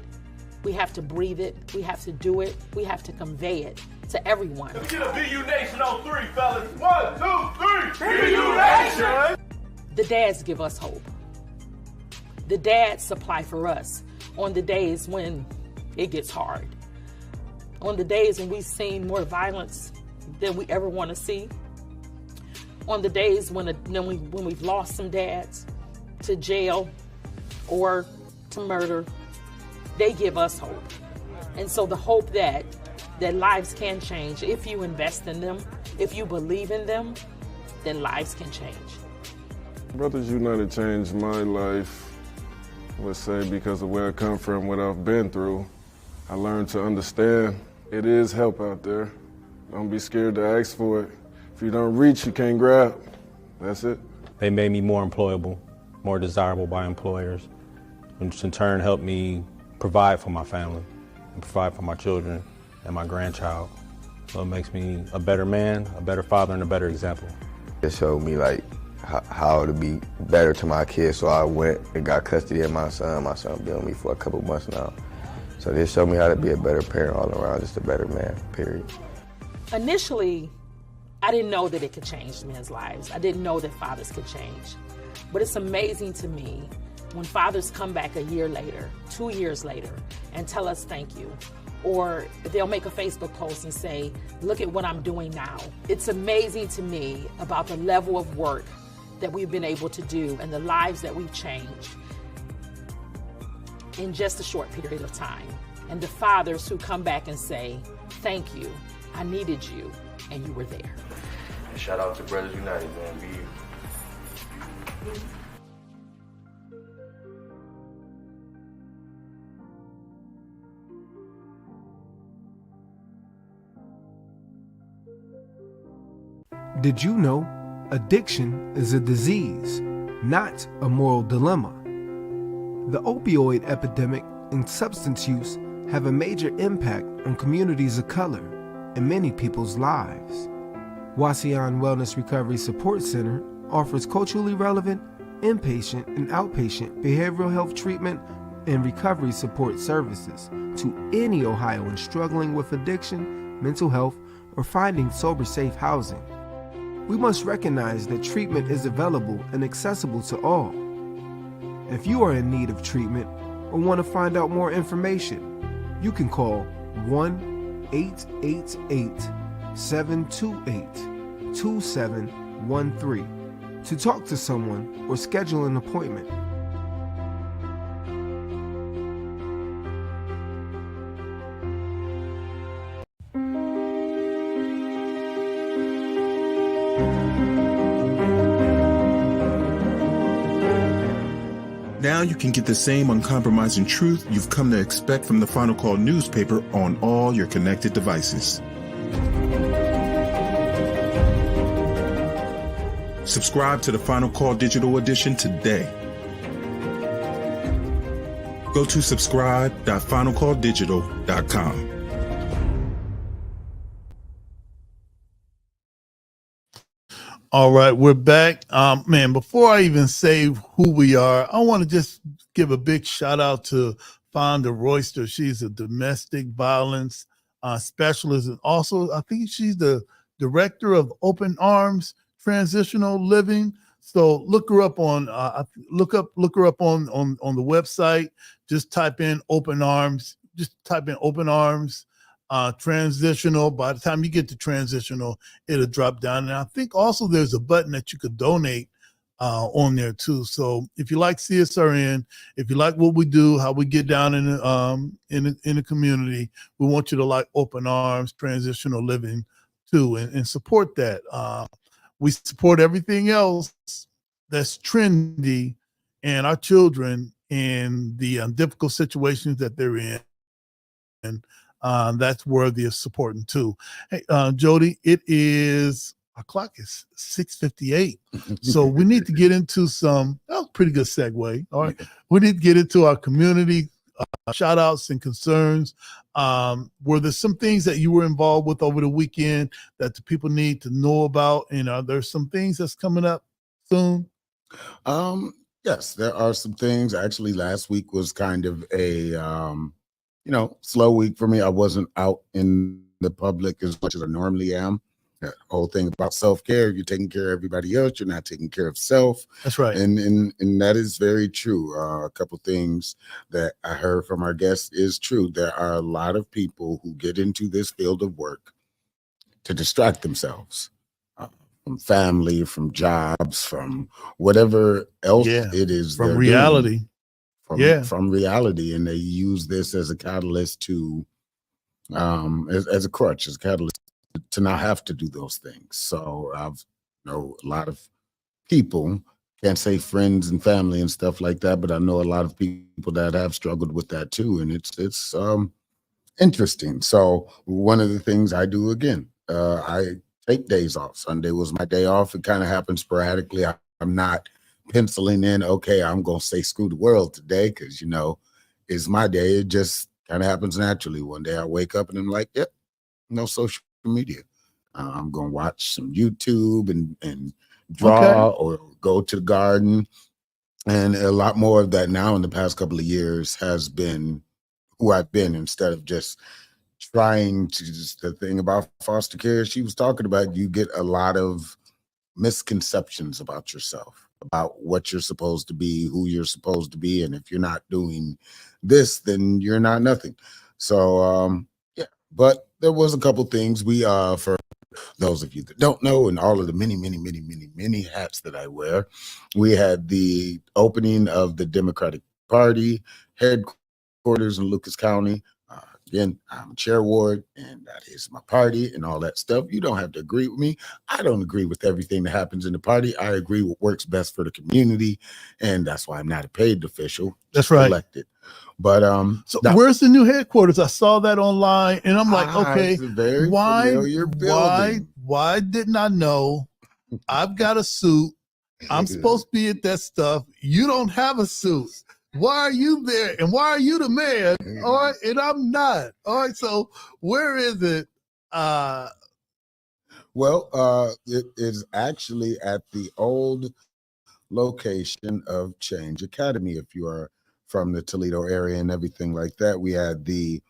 we have to breathe it, we have to do it, we have to convey it to everyone. Let's get a BU Nation on 3, fellas. 1, 2, 3. BU Nation! The dads give us hope. The dads supply for us on the days when it gets hard. On the days when we've seen more violence than we ever want to see. On the days when we've lost some dads to jail or to murder, they give us hope. And so the hope that lives can change, if you invest in them, if you believe in them, then lives can change. Brothers United changed my life, let's say, because of where I come from, what I've been through. I learned to understand it is help out there. Don't be scared to ask for it. If you don't reach, you can't grab. That's it. They made me more employable, more desirable by employers, which in turn helped me provide for my family and provide for my children and my grandchild. So it makes me a better man, a better father, and a better example. It showed me like how to be better to my kids, so I went and got custody of my son. My son been with me for a couple months now. So they showed me how to be a better parent all around, just a better man, period. Initially, I didn't know that it could change men's lives. I didn't know that fathers could change. But it's amazing to me when fathers come back a year later, 2 years later, and tell us thank you. Or they'll make a Facebook post and say, look at what I'm doing now. It's amazing to me about the level of work that we've been able to do and the lives that we've changed in just a short period of time. And the fathers who come back and say, thank you, I needed you, and you were there. And shout out to Brothers United, man. Be you. Did you know addiction is a disease, not a moral dilemma? The opioid epidemic and substance use have a major impact on communities of color and many people's lives. Wasion Wellness Recovery Support Center offers culturally relevant inpatient and outpatient behavioral health treatment and recovery support services to any Ohioan struggling with addiction, mental health, or finding sober, safe housing. We must recognize that treatment is available and accessible to all. If you are in need of treatment or want to find out more information, you can call 1-888-728-2713 to talk to someone or schedule an appointment. Now you can get the same uncompromising truth you've come to expect from the Final Call newspaper on all your connected devices. Subscribe to the Final Call Digital Edition today. Go to subscribe.finalcalldigital.com. All right, we're back. Man, before I even say who we are, I want to just give a big shout out to Fonda Royster. She's a domestic violence specialist, and also I think she's the director of Open Arms Transitional Living. So look her up on look her up on the website. Just type in Open Arms. Just type in Open Arms. Transitional. By the time you get to transitional, it'll drop down. And I think also there's a button that you could donate on there too. So if you like CSRN, if you like what we do, how we get down in the community, we want you to like Open Arms Transitional Living too, and support that. We support everything else that's trendy and our children in the difficult situations that they're in. And that's worthy of supporting too. Hey, Jody, our clock is 6:58. So we need to get into that was a pretty good segue. All right. We need to get into our community shout outs and concerns. Were there some things that you were involved with over the weekend that the people need to know about? And are there some things that's coming up soon? Yes, there are some things. Actually, last week was kind of a slow week for me. I wasn't out in the public as much as I normally am. That whole thing about self-care, you're taking care of everybody else, you're not taking care of self. That's right. And that is very true. A couple things that I heard from our guests is true. There are a lot of people who get into this field of work to distract themselves from family, from jobs, from whatever else it is. From reality. From reality, and they use this as a catalyst to as a crutch, as a catalyst to not have to do those things. So I've know a lot of people, can't say friends and family and stuff like that, but I know a lot of people that have struggled with that too, and it's interesting. So one of the things I do again, I take days off. Sunday was my day off. It kind of happens sporadically. I'm not penciling in, okay, I'm going to say screw the world today because, it's my day. It just kind of happens naturally. One day I wake up and I'm like, yep, no social media. I'm going to watch some YouTube and draw or go to the garden. And a lot more of that now in the past couple of years has been who I've been instead of just trying to the thing about foster care she was talking about, you get a lot of misconceptions about yourself, about what you're supposed to be, who you're supposed to be, and if you're not doing this, then you're not nothing. So but there was a couple things we for those of you that don't know, and all of the many hats that I wear, we had the opening of the Democratic Party headquarters in Lucas County. Again, I'm chair ward, and that is my party and all that stuff. You don't have to agree with me. I don't agree with everything that happens in the party. I agree what works best for the community, and that's why I'm not a paid official. That's right. Elected. But so where's the new headquarters? I saw that online, and I'm like, okay, it's a very familiar building. Why didn't I know? I've got a suit. I'm supposed to be at that stuff. You don't have a suit. why are you there? And why are you the man? All right, and I'm not. All right, so where is it? Well, it is actually at the old location of Change Academy. If you are from the Toledo area and everything like that, we had the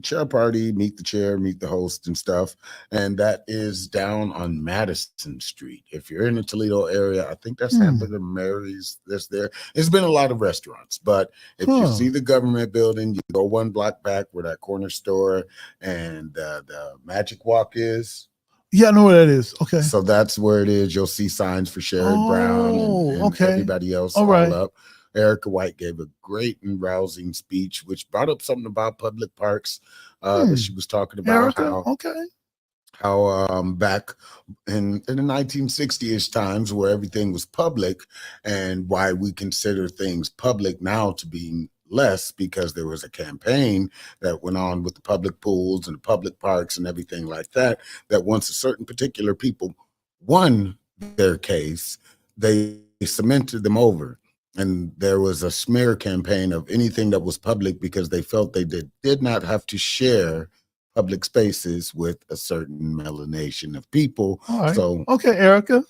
chair party, meet the chair, meet the host and stuff. And that is down on Madison Street. If you're in the Toledo area, I think that's Hamburger Mary's that's there. There's been a lot of restaurants, but if you see the government building, you go one block back where that corner store and the Magic Walk is. Yeah, I know where that is. Okay. So that's where it is. You'll see signs for Sherrod Brown and everybody else all up. Erica White gave a great and rousing speech, which brought up something about public parks that she was talking about. How back in the 1960s times where everything was public, and why we consider things public now to be less, because there was a campaign that went on with the public pools and the public parks and everything like that, that once a certain particular people won their case, they cemented them over. And there was a smear campaign of anything that was public, because they felt they did not have to share public spaces with a certain melanation of people. So Erica.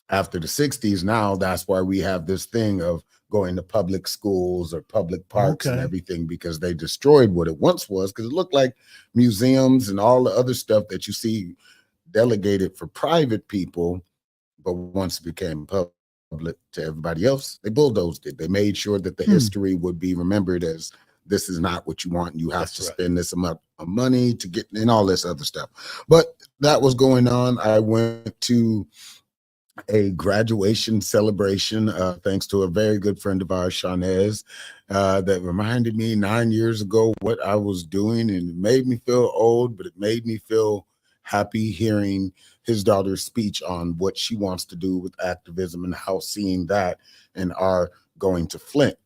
After the 60s, now that's why we have this thing of going to public schools or public parks and everything, because they destroyed what it once was, because it looked like museums and all the other stuff that you see delegated for private people, but once it became public to everybody else, they bulldozed it. They made sure that the history would be remembered as this is not what you want. You have to spend this amount of money to get in, all this other stuff. But that was going on. I went to a graduation celebration, thanks to a very good friend of ours, Shanez, that reminded me 9 years ago what I was doing, and it made me feel old, but it made me feel happy hearing his daughter's speech on what she wants to do with activism and how seeing that and our going to Flint,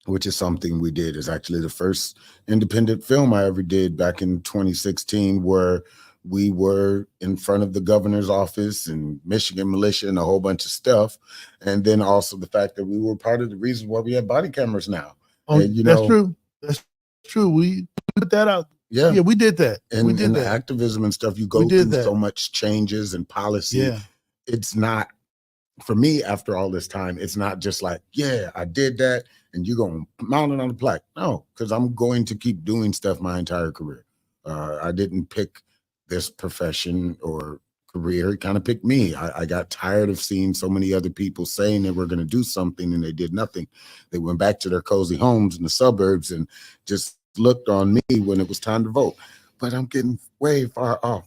which is something we did, is actually the first independent film I ever did back in 2016, where we were in front of the governor's office and Michigan militia and a whole bunch of stuff. And then also the fact that we were part of the reason why we have body cameras now. And, That's true. That's true. We put that out. Yeah, we did that. And, we did and that. the activism and stuff, you go through so much changes and policy. Yeah. It's not, for me, after all this time, it's not just like, yeah, I did that and you're going to mount it on the plaque. No, because I'm going to keep doing stuff my entire career. I didn't pick this profession or career. It kind of picked me. I got tired of seeing so many other people saying they were going to do something and they did nothing. They went back to their cozy homes in the suburbs and just looked on me when it was time to vote. But I'm getting way far off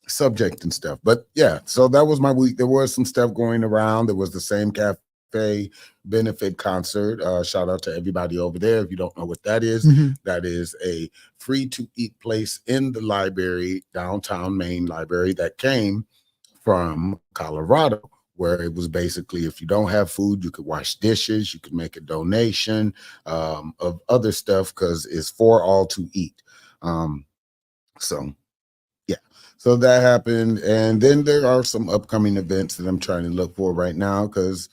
subject and stuff. But yeah, so that was my week. There was some stuff going around. There was the Same Cafe benefit concert. Shout out to everybody over there. If you don't know what that is, that is a free to eat place in the library, downtown Main library, that came from Colorado, where it was basically, if you don't have food, you could wash dishes, you could make a donation of other stuff, because it's for all to eat. So yeah, so that happened. And then there are some upcoming events that I'm trying to look for right now, because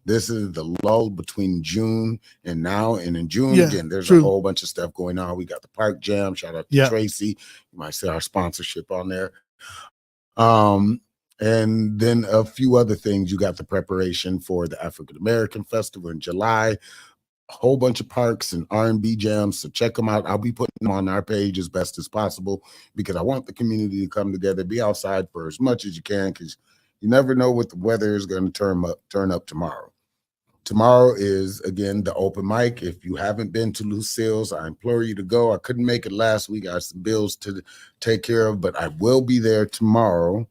this is the lull between June and now. And in June, again, there's a whole bunch of stuff going on. We got the Park Jam. Shout out to Tracy. You might see our sponsorship on there. And then a few other things. You got the preparation for the African American Festival in July. A whole bunch of parks and R&B jams, so check them out. I'll be putting them on our page as best as possible, because I want the community to come together, be outside for as much as you can, because you never know what the weather is going to turn up tomorrow. Tomorrow is, again, the open mic. If you haven't been to Lucille's, I implore you to go. I couldn't make it last week. I had some bills to take care of, but I will be there tomorrow,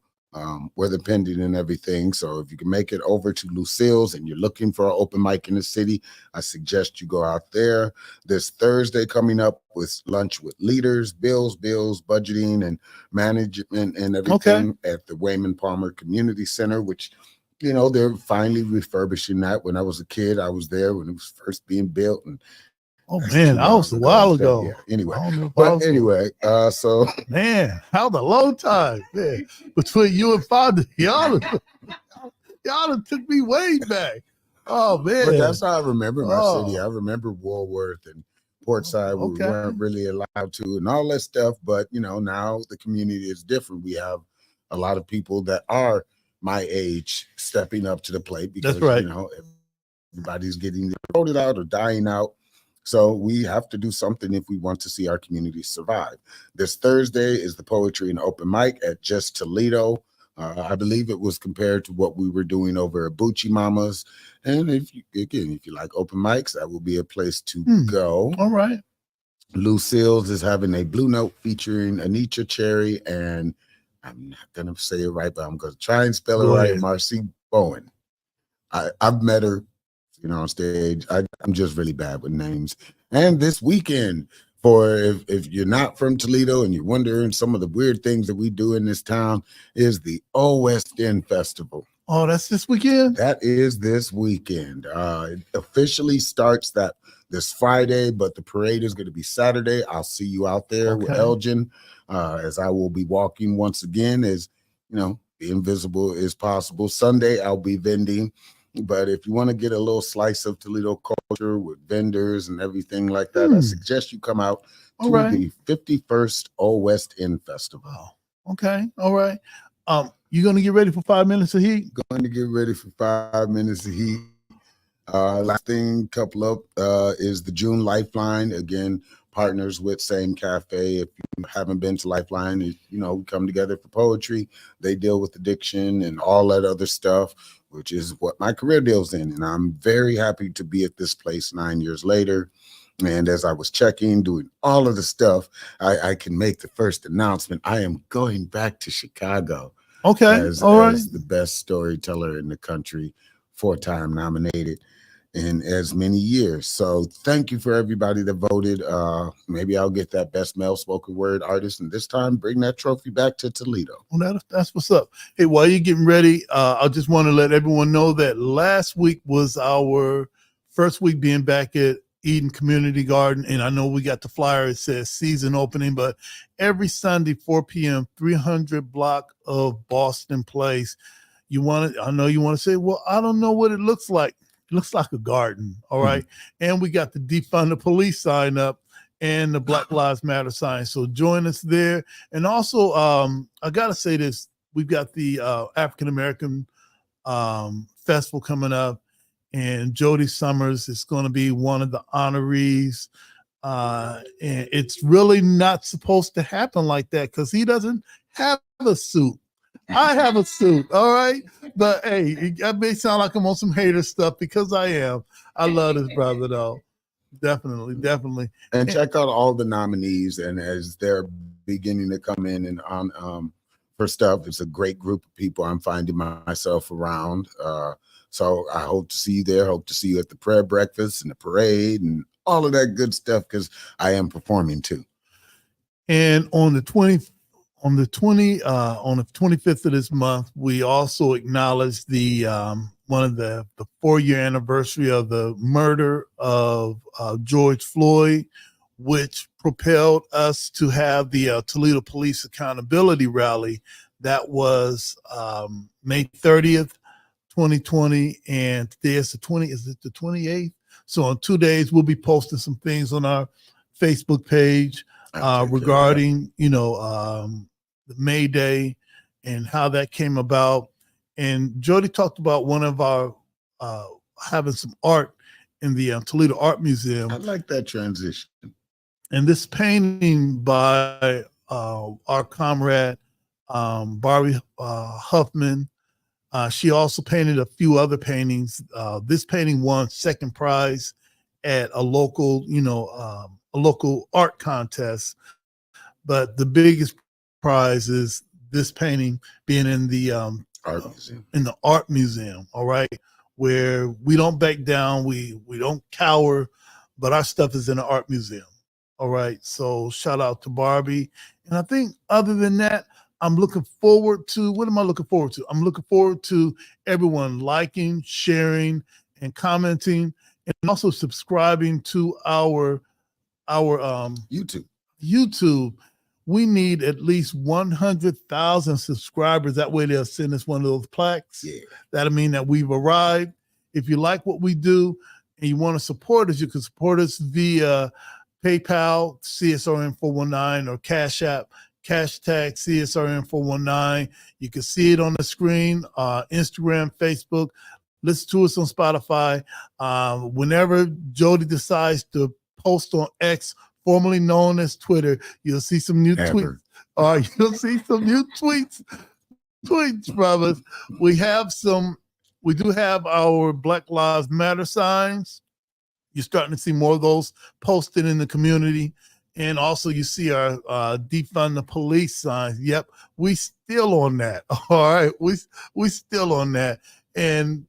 weather pending and everything. So if you can make it over to Lucille's and you're looking for an open mic in the city, I suggest you go out there. This Thursday coming up with Lunch with Leaders, bills, budgeting and management and everything at the Wayman Palmer Community Center, which, you know, they're finally refurbishing that. When I was a kid, I was there when it was first being built. And oh man, that was a while ago. Yeah, anyway, so man, how the long time, man, between you and Father, y'all took me way back. Oh man, but that's how I remember my city. Oh. I remember Woolworth and Portside. We Okay. weren't really allowed to, and all that stuff. But now the community is different. We have a lot of people that are my age stepping up to the plate because That's right. everybody's getting voted out or dying out. So we have to do something if we want to see our community survive. This Thursday is the poetry and open mic at Just Toledo. I believe it was compared to what we were doing over at Bucci Mama's. And if you like open mics, that will be a place to go. All right. Lucille's is having a Blue Note featuring Anitra Cherry and I'm not going to say it right, but I'm going to try and spell it right. Marcy Bowen. I've met her, on stage. I'm just really bad with names. And this weekend, for if you're not from Toledo and you're wondering some of the weird things that we do in this town, is the Old West End Festival. Oh, that's this weekend? That is this weekend. It officially starts this Friday, but the parade is going to be Saturday. I'll see you out there with Elgin, as I will be walking once again, as the invisible is possible. Sunday, I'll be vending. But if you want to get a little slice of Toledo culture with vendors and everything like that, I suggest you come out to the 51st Old West End Festival. Oh, okay. All right. You going to get ready for 5 minutes of heat? Going to get ready for 5 minutes of heat. Last thing, couple up is the June Lifeline. Again, partners with Same Cafe. If you haven't been to Lifeline, we come together for poetry. They deal with addiction and all that other stuff, which is what my career deals in. And I'm very happy to be at this place 9 years later. And as I was checking, doing all of the stuff, I can make the first announcement. I am going back to Chicago. Okay. As the best storyteller in the country, 4-time nominated in as many years. So thank you for everybody that voted. Maybe I'll get that best male spoken word artist, and this time bring that trophy back to Toledo. Well, that's what's up. Hey, while you're getting ready, I just want to let everyone know that last week was our first week being back at Eden Community Garden, and I know we got the flyer. It says season opening, but every Sunday, 4 p.m., 300 block of Boston Place. I know you want to say, well, I don't know what it looks like. It looks like a garden, all right? And we got the defund the police sign up and the Black Lives Matter sign. So join us there. And also, I got to say this. We've got the African-American festival coming up, and Jody Summers is going to be one of the honorees. And it's really not supposed to happen like that because he doesn't have a suit. I have a suit, all right? But hey, I may sound like I'm on some hater stuff because I am. I love this brother, though. Definitely. And check out all the nominees, and as they're beginning to come in and on for stuff, it's a great group of people I'm finding myself around. So I hope to see you there. Hope to see you at the prayer breakfast and the parade and all of that good stuff because I am performing too. And on the 25th of this month, we also acknowledge the one of the 4-year anniversary of the murder of George Floyd, which propelled us to have the Toledo Police Accountability Rally. That was May 30th, 2020, and today is the 28th? So in 2 days, we'll be posting some things on our Facebook page regarding, the May Day and how that came about. And Jody talked about one of our having some art in the Toledo Art Museum. I like that transition. And this painting by our comrade Barbie Huffman. She also painted a few other paintings. This painting won second prize at a local art contest. But the biggest prize is this painting being in the art museum, all right, where we don't back down, we don't cower, but our stuff is in the art museum. All right. So shout out to Barbie. And I think other than that, I'm looking forward to, what am I looking forward to? I'm looking forward to everyone liking, sharing, and commenting, and also subscribing to our YouTube. We need at least 100,000 subscribers. That way they'll send us one of those plaques. Yeah. That'll mean that we've arrived. if you like what we do and you want to support us, you can support us via PayPal, CSRN 419, or Cash App, hashtag CSRN 419. You can see it on the screen, Instagram, Facebook. Listen to us on Spotify. Whenever Jody decides to post on X, formerly known as Twitter, you'll see some new tweets. You'll see some new tweets from us. We do have our Black Lives Matter signs. You're starting to see more of those posted in the community. And also you see our defund the police signs. Yep, we still on that. All right, we still on that. And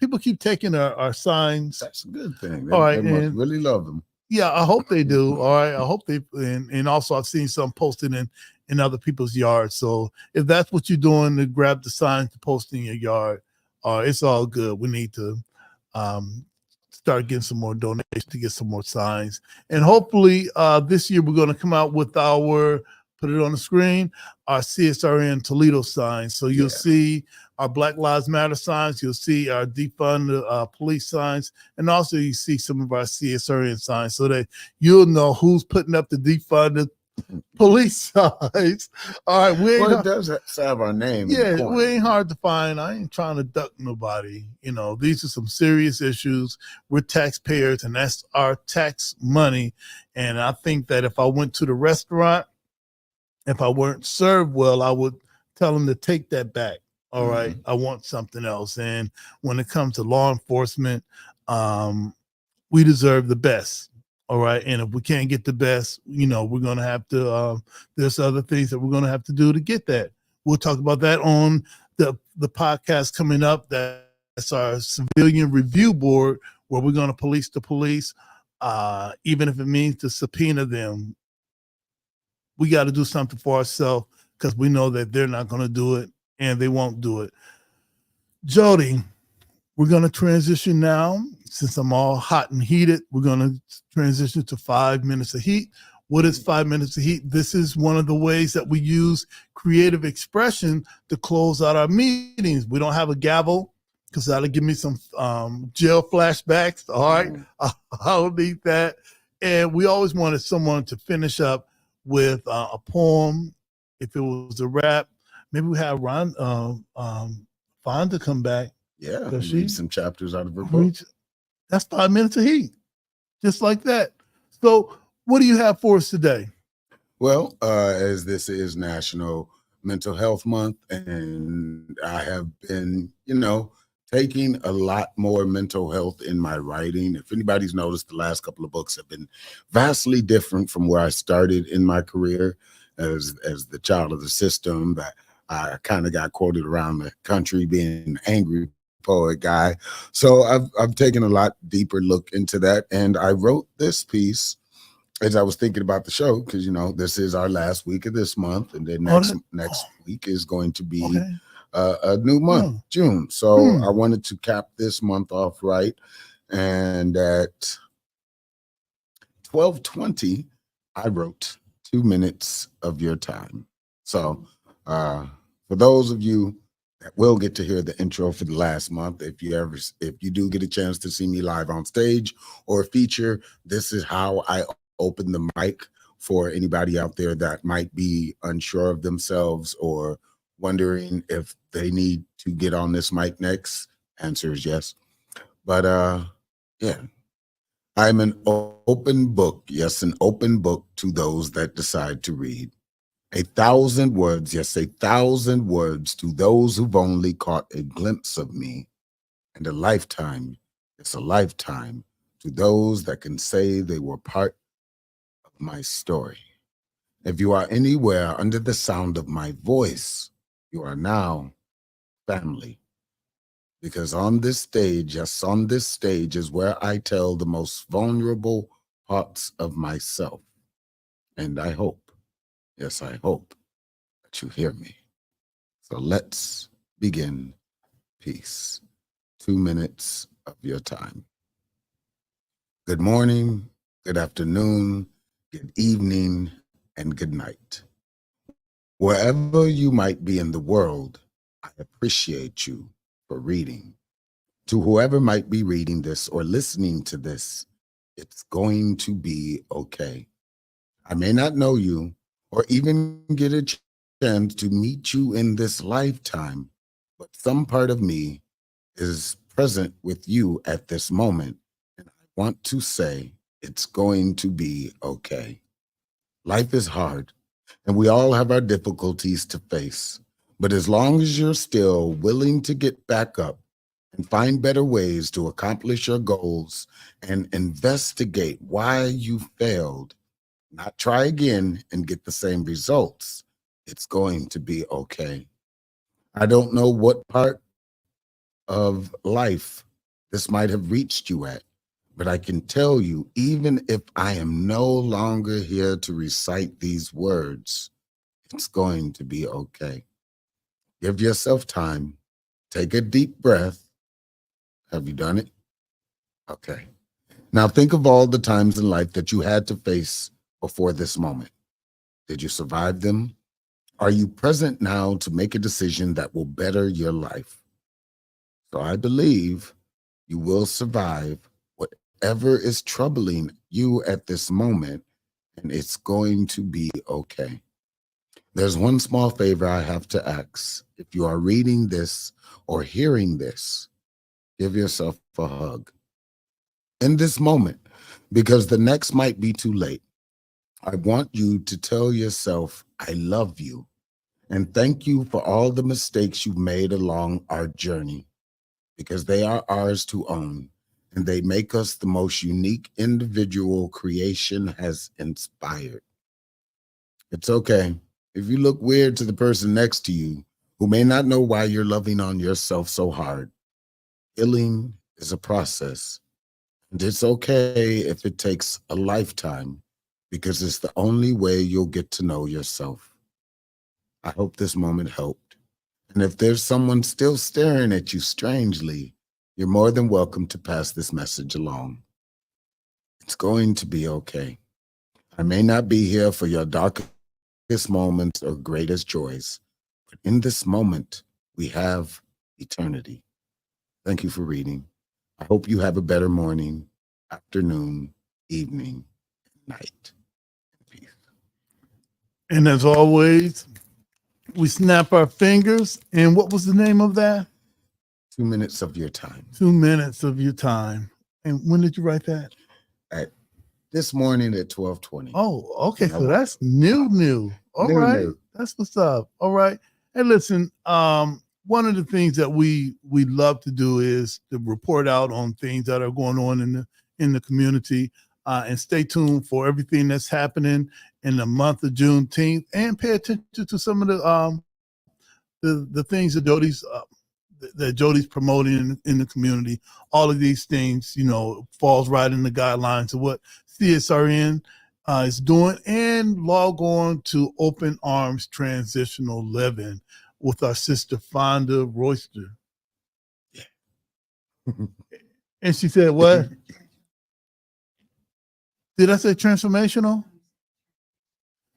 people keep taking our signs. That's a good thing. All right, They must really love them. Yeah, I hope they do. All right, I hope they. And also I've seen some posted in other people's yards. So if that's what you're doing, to grab the signs to post in your yard, it's all good. We need to start getting some more donations to get some more signs. And hopefully this year we're going to come out with our, put it on the screen, our CSRN Toledo signs. So you'll see our Black Lives Matter signs. You'll see our defund the police signs. And also you see some of our CSRN signs so that you'll know who's putting up the defund the police signs. All right. It does have our name. Yeah, we ain't hard to find. I ain't trying to duck nobody. You know, these are some serious issues. We're taxpayers, and that's our tax money. And I think that if I went to the restaurant, if I weren't served well, I would tell them to take that back. All right, I want something else. And when it comes to law enforcement, we deserve the best. All right. And if we can't get the best, we're going to have to, there's other things that we're going to have to do to get that. We'll talk about that on the podcast coming up. That's our civilian review board, where we're going to police the police, even if it means to subpoena them. We got to do something for ourselves because we know that they're not going to do it and they won't do it. Jody, we're going to transition now. Since I'm all hot and heated, we're going to transition to 5 minutes of heat. What is 5 minutes of heat? This is one of the ways that we use creative expression to close out our meetings. We don't have a gavel because that'll give me some jail flashbacks. All right, I'll need that. And we always wanted someone to finish up with a poem. If it was a rap, maybe we have Fonda come back. Yeah, read some chapters out of her book. That's 5 minutes of heat, just like that. So what do you have for us today? Well, as this is National Mental Health Month, and I have been, taking a lot more mental health in my writing. If anybody's noticed, the last couple of books have been vastly different from where I started in my career as the child of the system. That I kind of got quoted around the country being an angry poet guy. So I've taken a lot deeper look into that. And I wrote this piece as I was thinking about the show, because, this is our last week of this month. And then next week is going to be a new month, June. So I wanted to cap this month off right. And at 12:20, I wrote 2 minutes of your time. So for those of you that will get to hear the intro for the last month, if you do get a chance to see me live on stage or a feature, this is how I open the mic for anybody out there that might be unsure of themselves or wondering if they need to get on this mic next. Answer is yes. But yeah, I'm an open book. Yes, an open book to those that decide to read. 1,000 words, yes, 1,000 words to those who've only caught a glimpse of me, and a lifetime, yes, a lifetime to those that can say they were part of my story. If you are anywhere under the sound of my voice, you are now family. Because on this stage, yes, on this stage is where I tell the most vulnerable parts of myself. And I hope, yes, I hope that you hear me. So let's begin. Peace. 2 minutes of your time. Good morning, good afternoon, good evening, and good night. Wherever you might be in the world, I appreciate you for reading. To whoever might be reading this or listening to this, it's going to be okay. I may not know you or even get a chance to meet you in this lifetime, but some part of me is present with you at this moment. And I want to say it's going to be okay. Life is hard, and we all have our difficulties to face. But as long as you're still willing to get back up and find better ways to accomplish your goals and investigate why you failed, not try again and get the same results, it's going to be okay. I don't know what part of life this might have reached you at, but I can tell you, even if I am no longer here to recite these words, it's going to be okay. Give yourself time. Take a deep breath. Have you done it? Okay. Now think of all the times in life that you had to face before this moment. Did you survive them? Are you present now to make a decision that will better your life? So I believe you will survive whatever is troubling you at this moment, and it's going to be okay. There's one small favor I have to ask. If you are reading this or hearing this, give yourself a hug in this moment, because the next might be too late. I want you to tell yourself, I love you, and thank you for all the mistakes you've made along our journey, because they are ours to own, and they make us the most unique individual creation has inspired. It's okay if you look weird to the person next to you who may not know why you're loving on yourself so hard. Healing is a process, and it's okay if it takes a lifetime, because it's the only way you'll get to know yourself. I hope this moment helped. And if there's someone still staring at you strangely, you're more than welcome to pass this message along. It's going to be okay. I may not be here for your darkest moments or greatest joys, but in this moment, we have eternity. Thank you for reading. I hope you have a better morning, afternoon, evening, night. Peace. And as always, we snap our fingers. And what was the name of that? 2 minutes of your time. 2 minutes of your time. And when did you write that? This morning at 12:20. Oh, okay. So that's new. All right. New. That's what's up. All right. And listen, one of the things that we love to do is to report out on things that are going on in the community, and stay tuned for everything that's happening in the month of Juneteenth, and pay attention to some of the things that Jody's promoting in the community. All of these things, falls right in the guidelines of what CSRN is doing, and log on to Open Arms Transitional Living with our sister Fonda Royster. And she said, what? Did I say transformational?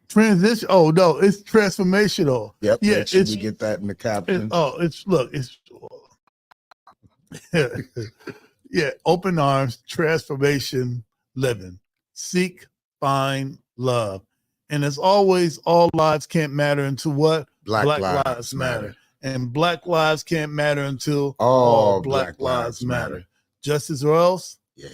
Transition. Oh no, it's transformational. Yep. Yeah, Make sure we get that in the caption. It's yeah. Open Arms Transformation Living. Seek, find, love. And as always, all lives can't matter until what? Black lives matter. And Black lives can't matter until all Black lives matter. Justice or else? Yeah.